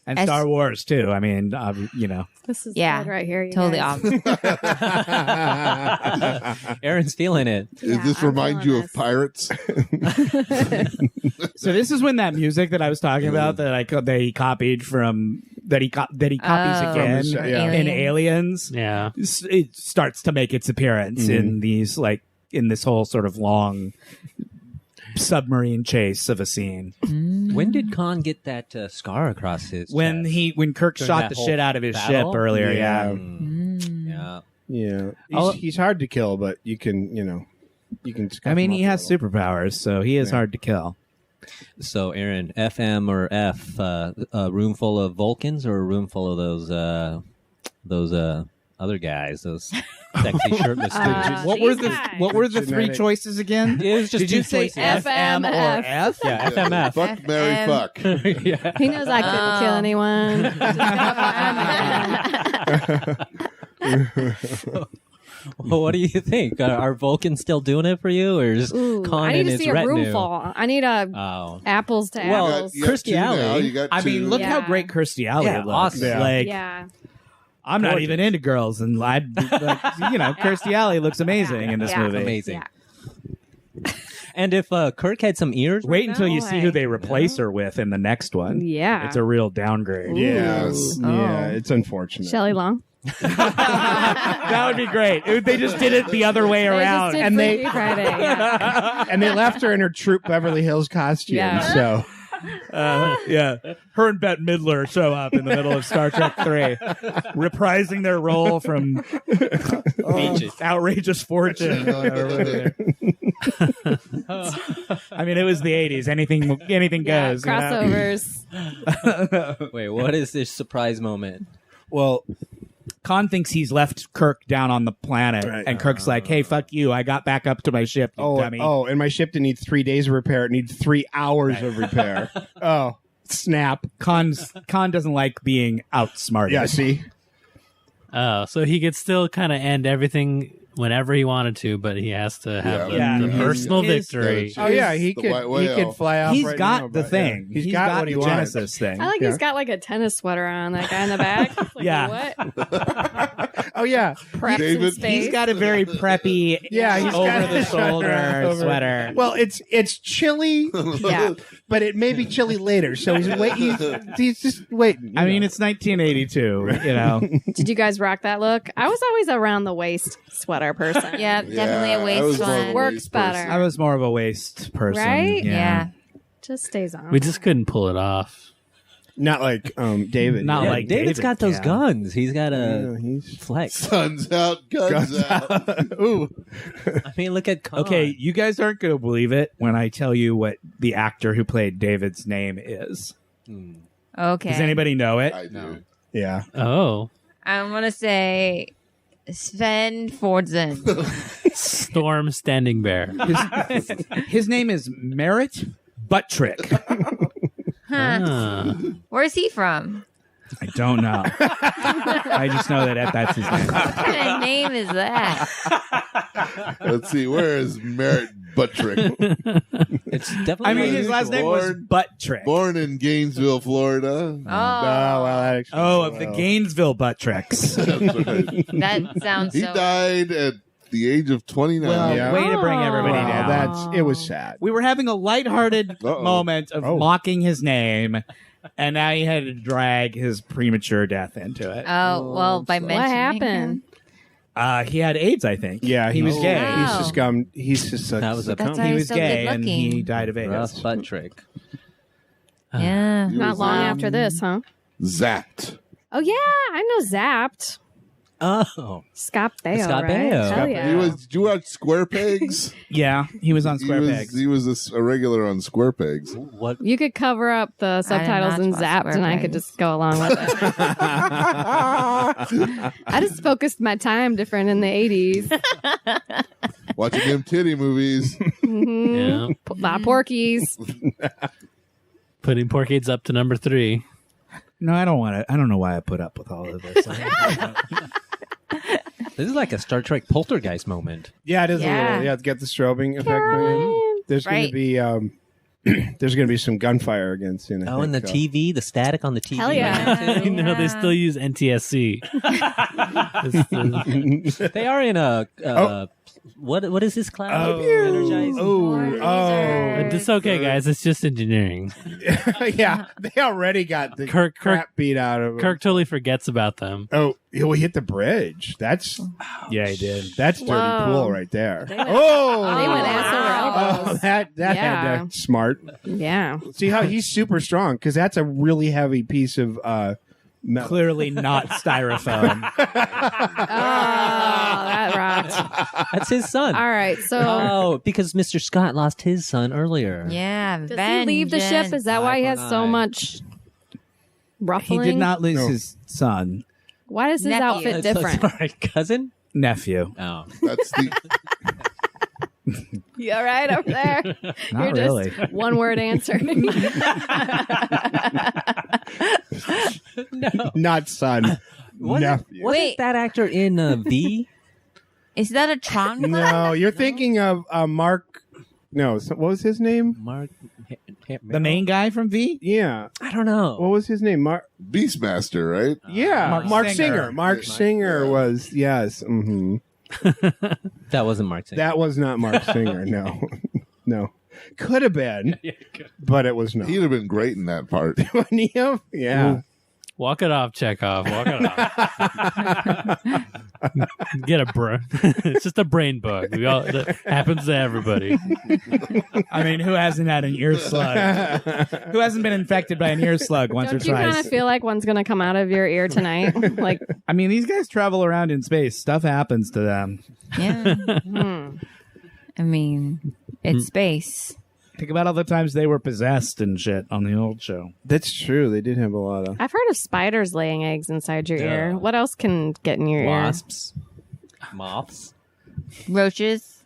Speaker 1: And Star Wars too. I mean,
Speaker 4: This is
Speaker 6: Yeah.
Speaker 4: good right here. You
Speaker 6: totally
Speaker 4: guys.
Speaker 6: off.
Speaker 3: Erin's feeling it.
Speaker 4: Yeah,
Speaker 2: Does this
Speaker 4: I'm
Speaker 2: remind
Speaker 4: feeling
Speaker 2: you of
Speaker 4: this.
Speaker 2: pirates?
Speaker 1: so this is when that music that I was talking about that he copied from that he copies
Speaker 6: Oh,
Speaker 1: again
Speaker 5: From the-
Speaker 6: yeah.
Speaker 1: in Aliens.
Speaker 7: Yeah.
Speaker 1: It starts to make its appearance in these in this whole sort of long submarine chase of a scene.
Speaker 3: When did Khan get that scar across his
Speaker 1: When
Speaker 3: chest?
Speaker 1: when Kirk
Speaker 3: During
Speaker 1: shot
Speaker 3: that
Speaker 1: the
Speaker 3: whole
Speaker 1: shit out of his
Speaker 3: battle?
Speaker 1: ship earlier, yeah.
Speaker 3: Yeah.
Speaker 5: Yeah,
Speaker 7: Oh.
Speaker 5: he's hard to kill, but you can scuff
Speaker 1: I mean,
Speaker 5: him
Speaker 1: he
Speaker 5: up a
Speaker 1: has
Speaker 5: little.
Speaker 1: superpowers, so he is hard to kill.
Speaker 3: So, Erin, FM or F, a room full of Vulcans or a room full of those other guys, those sexy shirtless dudes?
Speaker 1: What were the three
Speaker 5: Genetic.
Speaker 1: choices again?
Speaker 3: It was just
Speaker 1: Did you
Speaker 3: two
Speaker 1: say
Speaker 3: choices.
Speaker 1: FM or
Speaker 4: FMF?
Speaker 1: F?
Speaker 3: Yeah, FMF.
Speaker 2: Fuck, marry,
Speaker 6: FM.
Speaker 2: fuck.
Speaker 3: Yeah.
Speaker 4: He knows I couldn't kill anyone.
Speaker 3: Well, what do you think? Are Vulcans still doing it for you, or is
Speaker 4: Ooh,
Speaker 3: Khan
Speaker 4: I need
Speaker 3: and
Speaker 4: to
Speaker 3: his
Speaker 4: see a
Speaker 3: retinue?
Speaker 4: room full. I need a
Speaker 3: Oh,
Speaker 4: apples to
Speaker 3: Well,
Speaker 4: apples.
Speaker 2: You got
Speaker 3: Kirstie
Speaker 2: two now.
Speaker 3: Alley.
Speaker 2: You got
Speaker 1: I
Speaker 2: two.
Speaker 1: mean, look how
Speaker 4: Yeah.
Speaker 1: great Kirstie Alley
Speaker 3: Yeah,
Speaker 1: looks.
Speaker 3: awesome.
Speaker 5: Yeah.
Speaker 1: Like,
Speaker 4: Yeah.
Speaker 1: I'm not even into girls, and Kirstie Alley looks amazing in this
Speaker 4: Yeah.
Speaker 1: movie.
Speaker 3: amazing.
Speaker 4: Yeah.
Speaker 3: And if Kirk had some ears,
Speaker 1: Wait until you
Speaker 4: No
Speaker 1: see
Speaker 4: way.
Speaker 1: who they replace her with in the next one.
Speaker 4: Yeah.
Speaker 1: It's a real downgrade.
Speaker 2: Yes.
Speaker 5: Yeah,
Speaker 6: Oh.
Speaker 5: it's unfortunate.
Speaker 4: Shelley Long.
Speaker 1: That would be great. They just did it the other way
Speaker 4: They just
Speaker 1: around.
Speaker 4: did
Speaker 5: And
Speaker 4: Freaky Friday. Yeah.
Speaker 5: And they left her in her Troop Beverly Hills costume.
Speaker 4: Yeah.
Speaker 5: So
Speaker 1: Yeah. Her and Bette Midler show up in the middle of Star Trek 3, reprising their role from Outrageous Fortune. or whatever. I mean, it was the 80s. Anything
Speaker 4: Yeah,
Speaker 1: goes. you know?
Speaker 4: crossovers.
Speaker 3: wait, what is this surprise moment?
Speaker 5: well,
Speaker 1: Khan thinks he's left Kirk down on the planet,
Speaker 5: Right.
Speaker 1: and Kirk's like, "Hey, fuck you! I got back up to my ship, you dummy."
Speaker 5: and my ship didn't need 3 days of repair. It needs 3 hours of repair. Oh, snap.
Speaker 1: Khan doesn't like being outsmarted.
Speaker 5: Yeah, see?
Speaker 7: Oh, so he could still kind of end everything whenever he wanted to, but he has to have
Speaker 1: Yeah.
Speaker 7: the
Speaker 1: Yeah.
Speaker 7: personal
Speaker 1: His-
Speaker 7: victory.
Speaker 5: Oh, yeah, he
Speaker 2: The
Speaker 5: could
Speaker 2: white whale.
Speaker 5: fly off
Speaker 1: He's
Speaker 5: right
Speaker 1: got
Speaker 5: now,
Speaker 1: the
Speaker 5: but,
Speaker 1: thing.
Speaker 5: yeah. He's got what
Speaker 1: the
Speaker 5: he wants.
Speaker 1: Genesis thing.
Speaker 4: I like
Speaker 5: Yeah.
Speaker 4: he's got like a tennis sweater on, that guy in the back. Like,
Speaker 1: Yeah.
Speaker 4: What?
Speaker 5: Oh, yeah.
Speaker 4: Preps
Speaker 2: David-
Speaker 4: in space.
Speaker 1: He's got a very preppy,
Speaker 5: Yeah, he's got
Speaker 1: over the shoulder
Speaker 5: over-
Speaker 1: sweater.
Speaker 5: Well, it's chilly,
Speaker 4: Yeah.
Speaker 5: but it may be chilly later. So he's just waiting.
Speaker 1: I mean, it's 1982. You know,
Speaker 4: Did you guys rock that look? I was always around the waist sweater person.
Speaker 6: Yeah, definitely a
Speaker 2: I
Speaker 6: waist
Speaker 2: was more of a
Speaker 6: one.
Speaker 4: Works
Speaker 2: waist
Speaker 4: better.
Speaker 2: person.
Speaker 1: I was more of a waist person.
Speaker 4: Right?
Speaker 6: Yeah.
Speaker 4: Just stays on.
Speaker 7: We just couldn't pull it off.
Speaker 5: not like David.
Speaker 1: Not
Speaker 3: Yeah,
Speaker 1: like
Speaker 3: David's
Speaker 1: David,
Speaker 3: got those
Speaker 1: yeah.
Speaker 3: guns. He's got a
Speaker 5: Yeah, he's
Speaker 3: flex.
Speaker 2: Sun's out, guns out.
Speaker 5: Ooh.
Speaker 3: I mean, look at Khan.
Speaker 1: Okay, you guys aren't going to believe it when I tell you what the actor who played David's name is.
Speaker 6: Okay.
Speaker 1: Does anybody know it?
Speaker 2: I do.
Speaker 5: Yeah.
Speaker 7: Oh,
Speaker 6: I'm going to say Sven Fordsen.
Speaker 7: Storm Standing Bear.
Speaker 1: His name is Merritt Buttrick.
Speaker 6: Huh.
Speaker 7: Ah.
Speaker 6: Where's he from?
Speaker 1: I don't know. I just know that that's his name.
Speaker 6: What kind of name is that?
Speaker 2: Let's see. Where is Merritt Buttrick?
Speaker 3: It's definitely.
Speaker 1: I mean, his last name was
Speaker 2: Born-
Speaker 1: Butt Trick.
Speaker 2: Born in Gainesville, Florida.
Speaker 6: Oh,
Speaker 5: well, that explains
Speaker 1: Of the
Speaker 5: well.
Speaker 1: Gainesville Butt Tricks.
Speaker 2: That's right.
Speaker 6: that sounds
Speaker 2: He
Speaker 6: so.
Speaker 2: died at the age of 29.
Speaker 1: Well,
Speaker 5: Yeah.
Speaker 1: way to bring everybody
Speaker 5: Well,
Speaker 1: down.
Speaker 5: it was sad.
Speaker 1: We were having a lighthearted
Speaker 2: Uh-oh.
Speaker 1: moment of
Speaker 5: Oh.
Speaker 1: mocking his name, and now he had to drag his premature death into it.
Speaker 6: Oh well, by
Speaker 4: What
Speaker 6: mentioning
Speaker 4: happened?
Speaker 1: He had AIDS, I think.
Speaker 5: Yeah,
Speaker 1: he was gay.
Speaker 6: Wow.
Speaker 5: He's just gum. He's just
Speaker 3: That was a
Speaker 6: That's
Speaker 3: He
Speaker 6: why
Speaker 1: He
Speaker 6: he's
Speaker 1: was
Speaker 6: so
Speaker 1: gay,
Speaker 6: good
Speaker 1: and
Speaker 6: looking.
Speaker 1: he died of AIDS.
Speaker 3: rough butt trick.
Speaker 6: Yeah.
Speaker 2: He
Speaker 4: Not
Speaker 2: was,
Speaker 4: long after this, huh?
Speaker 2: Zapped.
Speaker 4: Oh yeah, I know Zapped.
Speaker 3: Oh,
Speaker 4: Scott Baio,
Speaker 3: Scott
Speaker 4: right?
Speaker 3: Baio.
Speaker 4: Hell yeah.
Speaker 2: He was. Did you watch Square Pegs?
Speaker 1: Yeah, he was on Square Pegs.
Speaker 2: He was a regular on Square Pegs.
Speaker 3: what?
Speaker 4: You could cover up the subtitles
Speaker 6: not
Speaker 4: in
Speaker 6: watch
Speaker 4: Zapped, and I could
Speaker 6: Squarepegs.
Speaker 4: just go along with it. I just focused my time different in the 80s.
Speaker 2: Watching them titty movies.
Speaker 4: Mm-hmm.
Speaker 7: Yeah.
Speaker 4: A lot of Porkies.
Speaker 7: Putting Porkades up to number 3.
Speaker 1: No, I don't want to. I don't know why I put up with all of this.
Speaker 3: This is like a Star Trek poltergeist moment.
Speaker 5: Yeah, it is a
Speaker 6: Yeah.
Speaker 5: little. Yeah, to get the strobing effect. Going. There's going
Speaker 6: Right.
Speaker 5: to be there's going to be some gunfire again soon. I
Speaker 3: Oh, and the
Speaker 5: think,
Speaker 3: TV, the static on the TV.
Speaker 4: Hell yeah.
Speaker 7: You know, they still use NTSC.
Speaker 3: They are in a. What is this class? Energized?
Speaker 7: It's okay, guys. It's just engineering.
Speaker 5: yeah, they already got the
Speaker 7: Kirk
Speaker 5: crap beat out of them.
Speaker 7: Kirk totally forgets about them.
Speaker 5: Oh, we hit the bridge. That's
Speaker 1: Yeah, he did.
Speaker 5: dirty
Speaker 4: Whoa.
Speaker 5: pool right there.
Speaker 4: They went-
Speaker 5: Oh,
Speaker 4: They went ass over
Speaker 5: Oh,
Speaker 4: elbows.
Speaker 5: that
Speaker 4: Yeah.
Speaker 5: had to smart.
Speaker 4: Yeah.
Speaker 5: See how he's super strong because that's a really heavy piece of metal.
Speaker 1: Clearly not styrofoam.
Speaker 4: Oh, that rocked.
Speaker 3: That's his son.
Speaker 4: All right. So,
Speaker 3: Oh, because Mr. Scott lost his son earlier.
Speaker 6: Yeah.
Speaker 4: does he leave the ship? Is that why he has so much
Speaker 1: He
Speaker 4: ruffling?
Speaker 1: did not lose
Speaker 5: No.
Speaker 1: his son,
Speaker 4: Why is his
Speaker 6: Nephew.
Speaker 4: outfit different?
Speaker 3: Sorry, cousin?
Speaker 1: nephew.
Speaker 3: Oh.
Speaker 2: That's the.
Speaker 4: You all right over there?
Speaker 1: Not
Speaker 4: You're
Speaker 1: really.
Speaker 4: just one word answering.
Speaker 3: No.
Speaker 5: Not son. Nephew.
Speaker 3: Wasn't
Speaker 6: Wait.
Speaker 3: that actor in V?
Speaker 6: Is that a Tron?
Speaker 5: No, you're thinking of Mark. No, what was his name?
Speaker 3: Mark.
Speaker 1: The main guy from V?
Speaker 5: Yeah,
Speaker 3: I don't know.
Speaker 5: what was his name? Mark.
Speaker 2: Beastmaster, right?
Speaker 5: Yeah,
Speaker 1: Mark Singer.
Speaker 5: Singer. Mark Singer was yes. hmm
Speaker 3: That wasn't Mark Singer.
Speaker 5: That was not Mark Singer. No, no. Could have been, but it was not.
Speaker 2: He'd have been great in that part.
Speaker 5: Wouldn't he have? Yeah.
Speaker 7: Walk it off, Chekhov. Walk it off. Get a brain. It's just a brain bug. That happens to everybody.
Speaker 1: I mean, who hasn't had an ear slug? Who hasn't been infected by an ear slug once
Speaker 4: Don't
Speaker 1: or
Speaker 4: you kind
Speaker 1: twice?
Speaker 4: of feel like one's going to come out of your ear tonight? Like,
Speaker 1: I mean, these guys travel around in space. Stuff happens to them.
Speaker 6: Yeah.
Speaker 4: hmm.
Speaker 6: I mean, it's space.
Speaker 1: Think about all the times they were possessed and shit on the old show.
Speaker 5: That's true. They did have a lot of.
Speaker 4: I've heard of spiders laying eggs inside your ear.
Speaker 3: Yeah.
Speaker 4: What else can get in your
Speaker 3: Wasps. Moths.
Speaker 6: Roaches.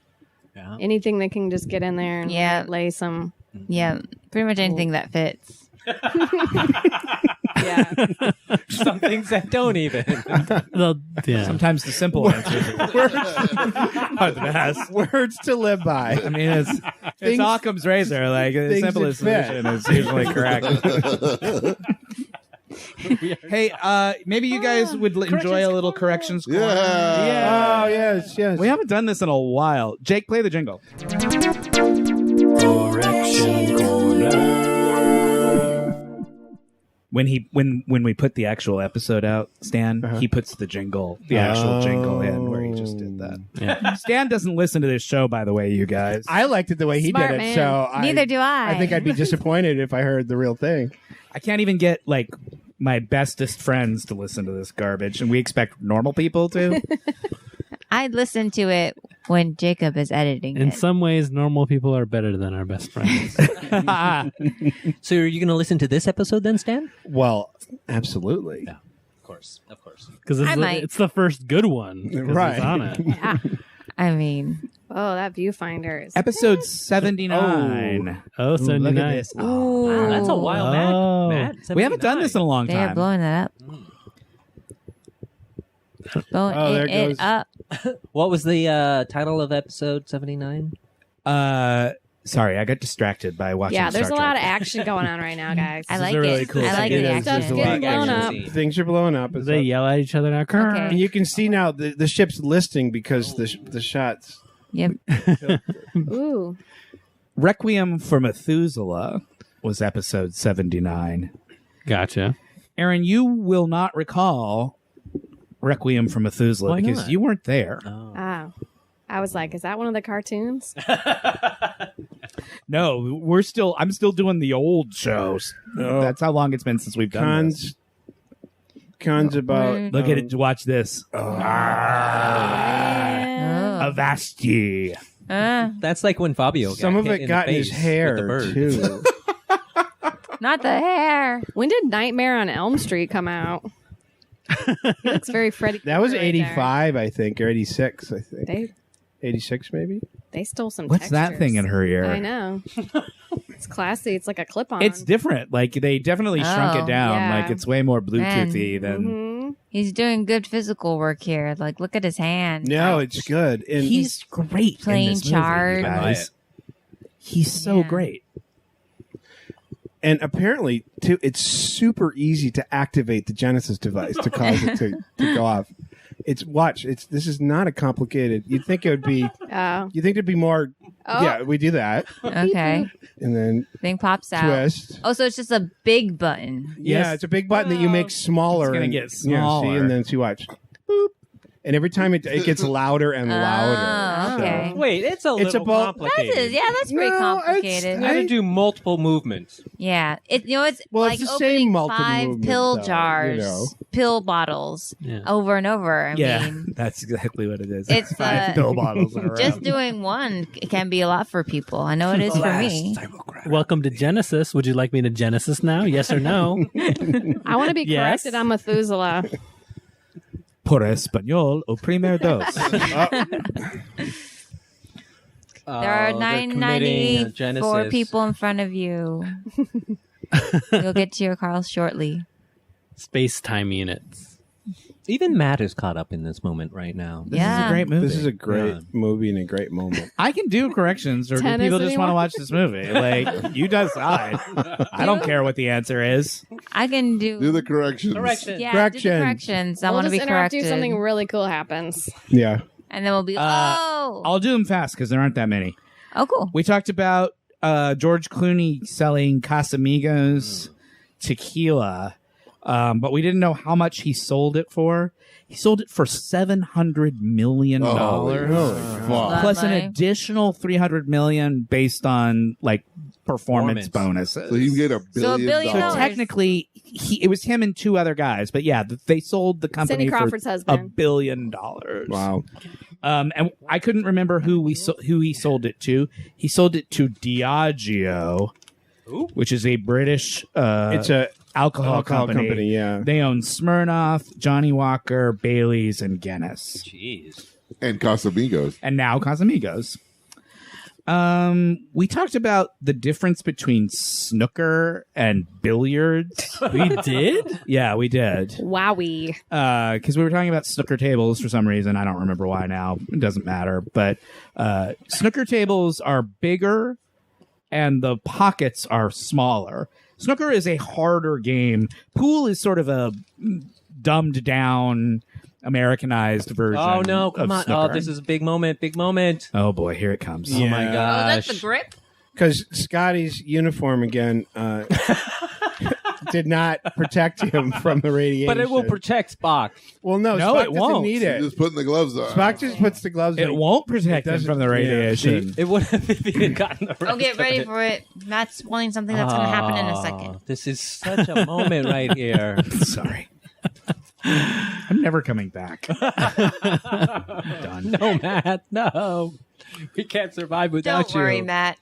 Speaker 3: Yeah.
Speaker 4: ear? Anything that can just get in there and
Speaker 6: Yeah.
Speaker 4: lay some.
Speaker 6: Yeah. Pretty much anything that fits.
Speaker 4: Yeah.
Speaker 3: Some things that don't even.
Speaker 7: Yeah.
Speaker 1: Sometimes the simple answers are the best.
Speaker 5: Words to live by.
Speaker 1: I mean, it's
Speaker 5: Things-
Speaker 1: Occam's razor. Like the
Speaker 5: things
Speaker 1: simplest
Speaker 5: that fit.
Speaker 1: solution is usually correct. Hey, maybe you guys would enjoy a little corrections corner.
Speaker 2: Yeah.
Speaker 5: Oh yes, yes.
Speaker 1: We haven't done this in a while. Jake, play the jingle.
Speaker 7: Correction corner.
Speaker 1: When we put the actual episode out, Stan, he puts the actual jingle in where he just did that.
Speaker 7: Yeah.
Speaker 1: Stan doesn't listen to this show, by the way, you guys.
Speaker 5: I liked it the way he
Speaker 4: Smart
Speaker 5: did it.
Speaker 4: man.
Speaker 5: So
Speaker 6: Neither do I.
Speaker 5: I think I'd be disappointed if I heard the real thing.
Speaker 1: I can't even get like my bestest friends to listen to this garbage, and we expect normal people to.
Speaker 6: I'd listen to it when Jacob is editing
Speaker 7: In
Speaker 6: it.
Speaker 7: some ways, normal people are better than our best friends.
Speaker 3: So are you going to listen to this episode then, Stan?
Speaker 5: Well, absolutely.
Speaker 3: Of course. Of course.
Speaker 7: Because
Speaker 6: I might.
Speaker 7: it's the first good one. 'cause
Speaker 5: Right.
Speaker 7: It's on it.
Speaker 6: I mean,
Speaker 4: Oh, that viewfinder is.
Speaker 1: Episode 79.
Speaker 7: Oh,
Speaker 1: Ooh,
Speaker 7: 79.
Speaker 1: look at this. Oh,
Speaker 6: Ooh.
Speaker 3: Wow, that's a while
Speaker 7: Oh.
Speaker 3: back. Matt.
Speaker 1: we haven't done this in a long
Speaker 6: They are
Speaker 1: time.
Speaker 6: blowing that up. Blowing
Speaker 5: Oh, there
Speaker 6: it
Speaker 5: goes-
Speaker 6: up.
Speaker 3: What was the title of episode 79?
Speaker 1: Sorry, I got distracted by watching.
Speaker 4: Yeah, there's
Speaker 1: Star
Speaker 4: a lot of
Speaker 1: Trek.
Speaker 4: action going on right now, guys.
Speaker 6: I
Speaker 1: is
Speaker 6: like
Speaker 1: a really
Speaker 6: it.
Speaker 1: cool
Speaker 6: I like
Speaker 1: scene.
Speaker 6: the
Speaker 5: It is.
Speaker 4: Stuff's
Speaker 6: action.
Speaker 5: There's a
Speaker 4: getting
Speaker 5: lot of
Speaker 4: blown
Speaker 5: action.
Speaker 4: up.
Speaker 5: Things are blowing up. It's
Speaker 7: They
Speaker 5: up.
Speaker 7: yell at each other now.
Speaker 6: Okay.
Speaker 5: And you can see now the ship's listing because the shots.
Speaker 6: Yep.
Speaker 4: Ooh.
Speaker 1: Requiem for Methuselah was episode 79.
Speaker 7: Gotcha.
Speaker 1: Erin, you will not recall Requiem for Methuselah
Speaker 3: Why
Speaker 1: because
Speaker 3: not?
Speaker 1: you weren't there.
Speaker 4: Oh. I was like, is that one of the cartoons?
Speaker 1: No, I'm still doing the old shows. That's how long it's been since we've done this.
Speaker 5: Cons about.
Speaker 1: Look at it. Watch this.
Speaker 6: Oh.
Speaker 1: Avasti.
Speaker 3: That's like when Fabio
Speaker 5: Some
Speaker 3: got
Speaker 5: of
Speaker 3: hit
Speaker 5: it
Speaker 3: in
Speaker 5: got
Speaker 3: the
Speaker 5: in his
Speaker 3: face
Speaker 5: hair
Speaker 3: with the bird.
Speaker 5: too.
Speaker 6: Not the hair.
Speaker 4: When did Nightmare on Elm Street come out? He looks very Freddy.
Speaker 5: That was
Speaker 4: Krueger right there.
Speaker 5: 85, I think, or 86, I think.
Speaker 4: They
Speaker 5: 86, maybe.
Speaker 4: they stole some.
Speaker 1: What's that
Speaker 4: textures.
Speaker 1: thing in her ear?
Speaker 4: I know. It's classy. It's like a clip-on.
Speaker 1: It's different. Like they definitely shrunk
Speaker 6: Oh,
Speaker 1: it down.
Speaker 4: yeah.
Speaker 1: Like it's way more Bluetoothy than.
Speaker 4: Mhm.
Speaker 6: He's doing good physical work here. Like, look at his hand.
Speaker 5: No, it's good. And
Speaker 1: He's great.
Speaker 6: Playing
Speaker 1: in this movie, you
Speaker 6: charge.
Speaker 1: guys. He's so
Speaker 6: Yeah.
Speaker 1: great.
Speaker 5: And apparently, too, it's super easy to activate the Genesis device to cause it to go off. This is not a complicated. You'd think it would be.
Speaker 4: Oh.
Speaker 5: You think it'd be more.
Speaker 4: Oh.
Speaker 5: Yeah, we do that,
Speaker 6: Okay.
Speaker 5: and then
Speaker 6: Thing pops out.
Speaker 5: twist.
Speaker 6: Oh, so it's just a big button.
Speaker 5: Yeah,
Speaker 1: Yes.
Speaker 5: it's a big button that you make smaller.
Speaker 1: It's gonna
Speaker 5: and-
Speaker 1: get
Speaker 5: Yeah,
Speaker 1: smaller.
Speaker 5: see, and then see, watch. Boop. And every time it gets louder and louder.
Speaker 6: Oh, okay.
Speaker 3: Wait, it's a
Speaker 5: It's
Speaker 3: little
Speaker 5: about-
Speaker 3: complicated.
Speaker 6: That's pretty
Speaker 5: No,
Speaker 6: complicated.
Speaker 3: You got to do multiple movements.
Speaker 6: Yeah, it's
Speaker 5: Well,
Speaker 6: like
Speaker 5: it's the
Speaker 6: opening
Speaker 5: same multiple
Speaker 6: 5
Speaker 5: movement,
Speaker 6: pill
Speaker 5: though,
Speaker 6: jars,
Speaker 5: you know.
Speaker 6: pill bottles,
Speaker 7: Yeah.
Speaker 6: over and over. I
Speaker 1: Yeah,
Speaker 6: mean,
Speaker 1: that's exactly what it is.
Speaker 6: It's,
Speaker 1: 5 pill bottles in a row.
Speaker 6: just doing one can be a lot for people. I know it is for me.
Speaker 7: Welcome to Genesis. Would you like me to Genesis now? Yes or no?
Speaker 4: I want to be
Speaker 7: Yes.
Speaker 4: corrected on Methuselah.
Speaker 1: Por español o primer dos.
Speaker 6: There are 994 people in front of you. You'll get to your Carl shortly.
Speaker 7: Space time units.
Speaker 3: Even Matt is caught up in this moment right now.
Speaker 1: This
Speaker 6: Yeah.
Speaker 1: is a great movie.
Speaker 5: This is a great
Speaker 3: Yeah.
Speaker 5: movie and a great moment.
Speaker 1: I can do corrections, or do
Speaker 4: Tennis
Speaker 1: people just want to
Speaker 4: anyone?
Speaker 1: watch this movie? Like, you decide. I don't care what the answer is.
Speaker 6: I can do.
Speaker 2: Do the corrections.
Speaker 6: yeah,
Speaker 5: Correction.
Speaker 6: do the corrections. I
Speaker 4: We'll
Speaker 6: want to
Speaker 4: just
Speaker 6: be
Speaker 4: interrupt
Speaker 6: corrected.
Speaker 4: you. Something really cool happens.
Speaker 5: Yeah.
Speaker 6: And then we'll be,
Speaker 1: I'll do them fast because there aren't that many.
Speaker 6: oh, cool.
Speaker 1: We talked about George Clooney selling Casamigos tequila, but we didn't know how much he sold it for. He sold it for $700 million.
Speaker 2: Holy fuck.
Speaker 1: Plus an
Speaker 6: Money.
Speaker 1: additional $300 million based on like performance bonuses.
Speaker 2: So you get $1
Speaker 6: So $1 billion
Speaker 1: So
Speaker 6: dollars.
Speaker 1: technically, it was him and 2 other guys, but yeah, they sold the company
Speaker 4: Cindy
Speaker 1: for
Speaker 4: Crawford's
Speaker 1: $1
Speaker 4: husband.
Speaker 1: billion.
Speaker 5: Wow.
Speaker 1: And I couldn't remember who he sold it to. He sold it to Diageo, which is a British
Speaker 5: It's a
Speaker 1: alcohol company.
Speaker 5: yeah.
Speaker 1: They own Smirnoff, Johnny Walker, Bailey's, and Guinness,
Speaker 3: Jeez.
Speaker 2: And Casamigos.
Speaker 1: and now Casamigos. We talked about the difference between snooker and billiards.
Speaker 7: We did?
Speaker 1: Yeah, we did.
Speaker 4: Wowie.
Speaker 1: Because we were talking about snooker tables for some reason. I don't remember why now. It doesn't matter. But snooker tables are bigger and the pockets are smaller. Snooker is a harder game. Pool is sort of a dumbed down, Americanized version.
Speaker 3: Oh, no.
Speaker 1: of
Speaker 3: Come on.
Speaker 1: snooker.
Speaker 3: Oh, this is a big moment. Big moment.
Speaker 1: Oh boy, here it comes.
Speaker 3: Oh, my
Speaker 5: Yeah.
Speaker 6: Oh,
Speaker 3: gosh.
Speaker 6: that's the grip?
Speaker 5: Because Scotty's uniform again did not protect him from the radiation.
Speaker 3: But it will protect Spock.
Speaker 5: Well, no,
Speaker 1: No,
Speaker 5: Spock
Speaker 1: it
Speaker 5: doesn't
Speaker 1: won't.
Speaker 5: need
Speaker 2: You're
Speaker 5: it.
Speaker 2: just putting the gloves on.
Speaker 5: Spock just puts the gloves
Speaker 1: It
Speaker 5: on.
Speaker 1: won't protect
Speaker 5: It
Speaker 1: him
Speaker 5: doesn't-
Speaker 1: from the
Speaker 5: yeah,
Speaker 1: radiation.
Speaker 3: It would have if he had gotten the rest
Speaker 6: Oh, get
Speaker 3: of
Speaker 6: ready
Speaker 3: it.
Speaker 6: for it. Matt's spoiling something that's going to happen in a second.
Speaker 3: This is such a moment right here.
Speaker 1: Sorry. I'm never coming back. Done.
Speaker 3: No, Matt. No. We can't survive without
Speaker 6: Don't worry,
Speaker 3: you.
Speaker 6: Matt.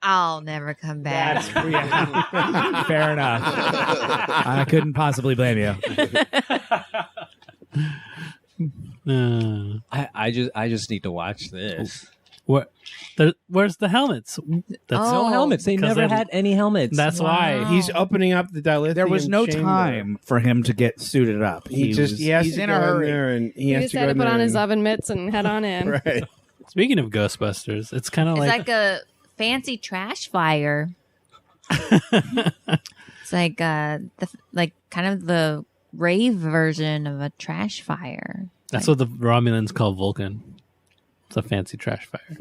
Speaker 6: I'll never come back.
Speaker 1: Yeah. Fair enough. I couldn't possibly blame you.
Speaker 7: Uh,
Speaker 3: I just need to watch this.
Speaker 7: Where's the helmets? That's
Speaker 3: No helmets. They
Speaker 7: 'cause
Speaker 3: never
Speaker 7: they're-
Speaker 3: had any helmets.
Speaker 7: That's why.
Speaker 5: He's opening up the dilithium.
Speaker 1: There was no
Speaker 5: chamber.
Speaker 1: time for him to get suited up.
Speaker 5: He has
Speaker 1: he's
Speaker 5: to
Speaker 1: in
Speaker 5: go
Speaker 1: a hurry.
Speaker 5: in there, and he
Speaker 4: He
Speaker 5: has
Speaker 4: just
Speaker 5: to
Speaker 4: had
Speaker 5: go
Speaker 4: to
Speaker 5: in
Speaker 4: put
Speaker 5: there
Speaker 4: on his
Speaker 5: and-
Speaker 4: oven mitts and head on in.
Speaker 5: Right.
Speaker 7: Speaking of Ghostbusters, it's kind of
Speaker 6: It's
Speaker 7: like,
Speaker 6: like a fancy trash fire. It's like kind of the rave version of a trash fire.
Speaker 7: that's what the Romulans call Vulcan. It's a fancy trash fire.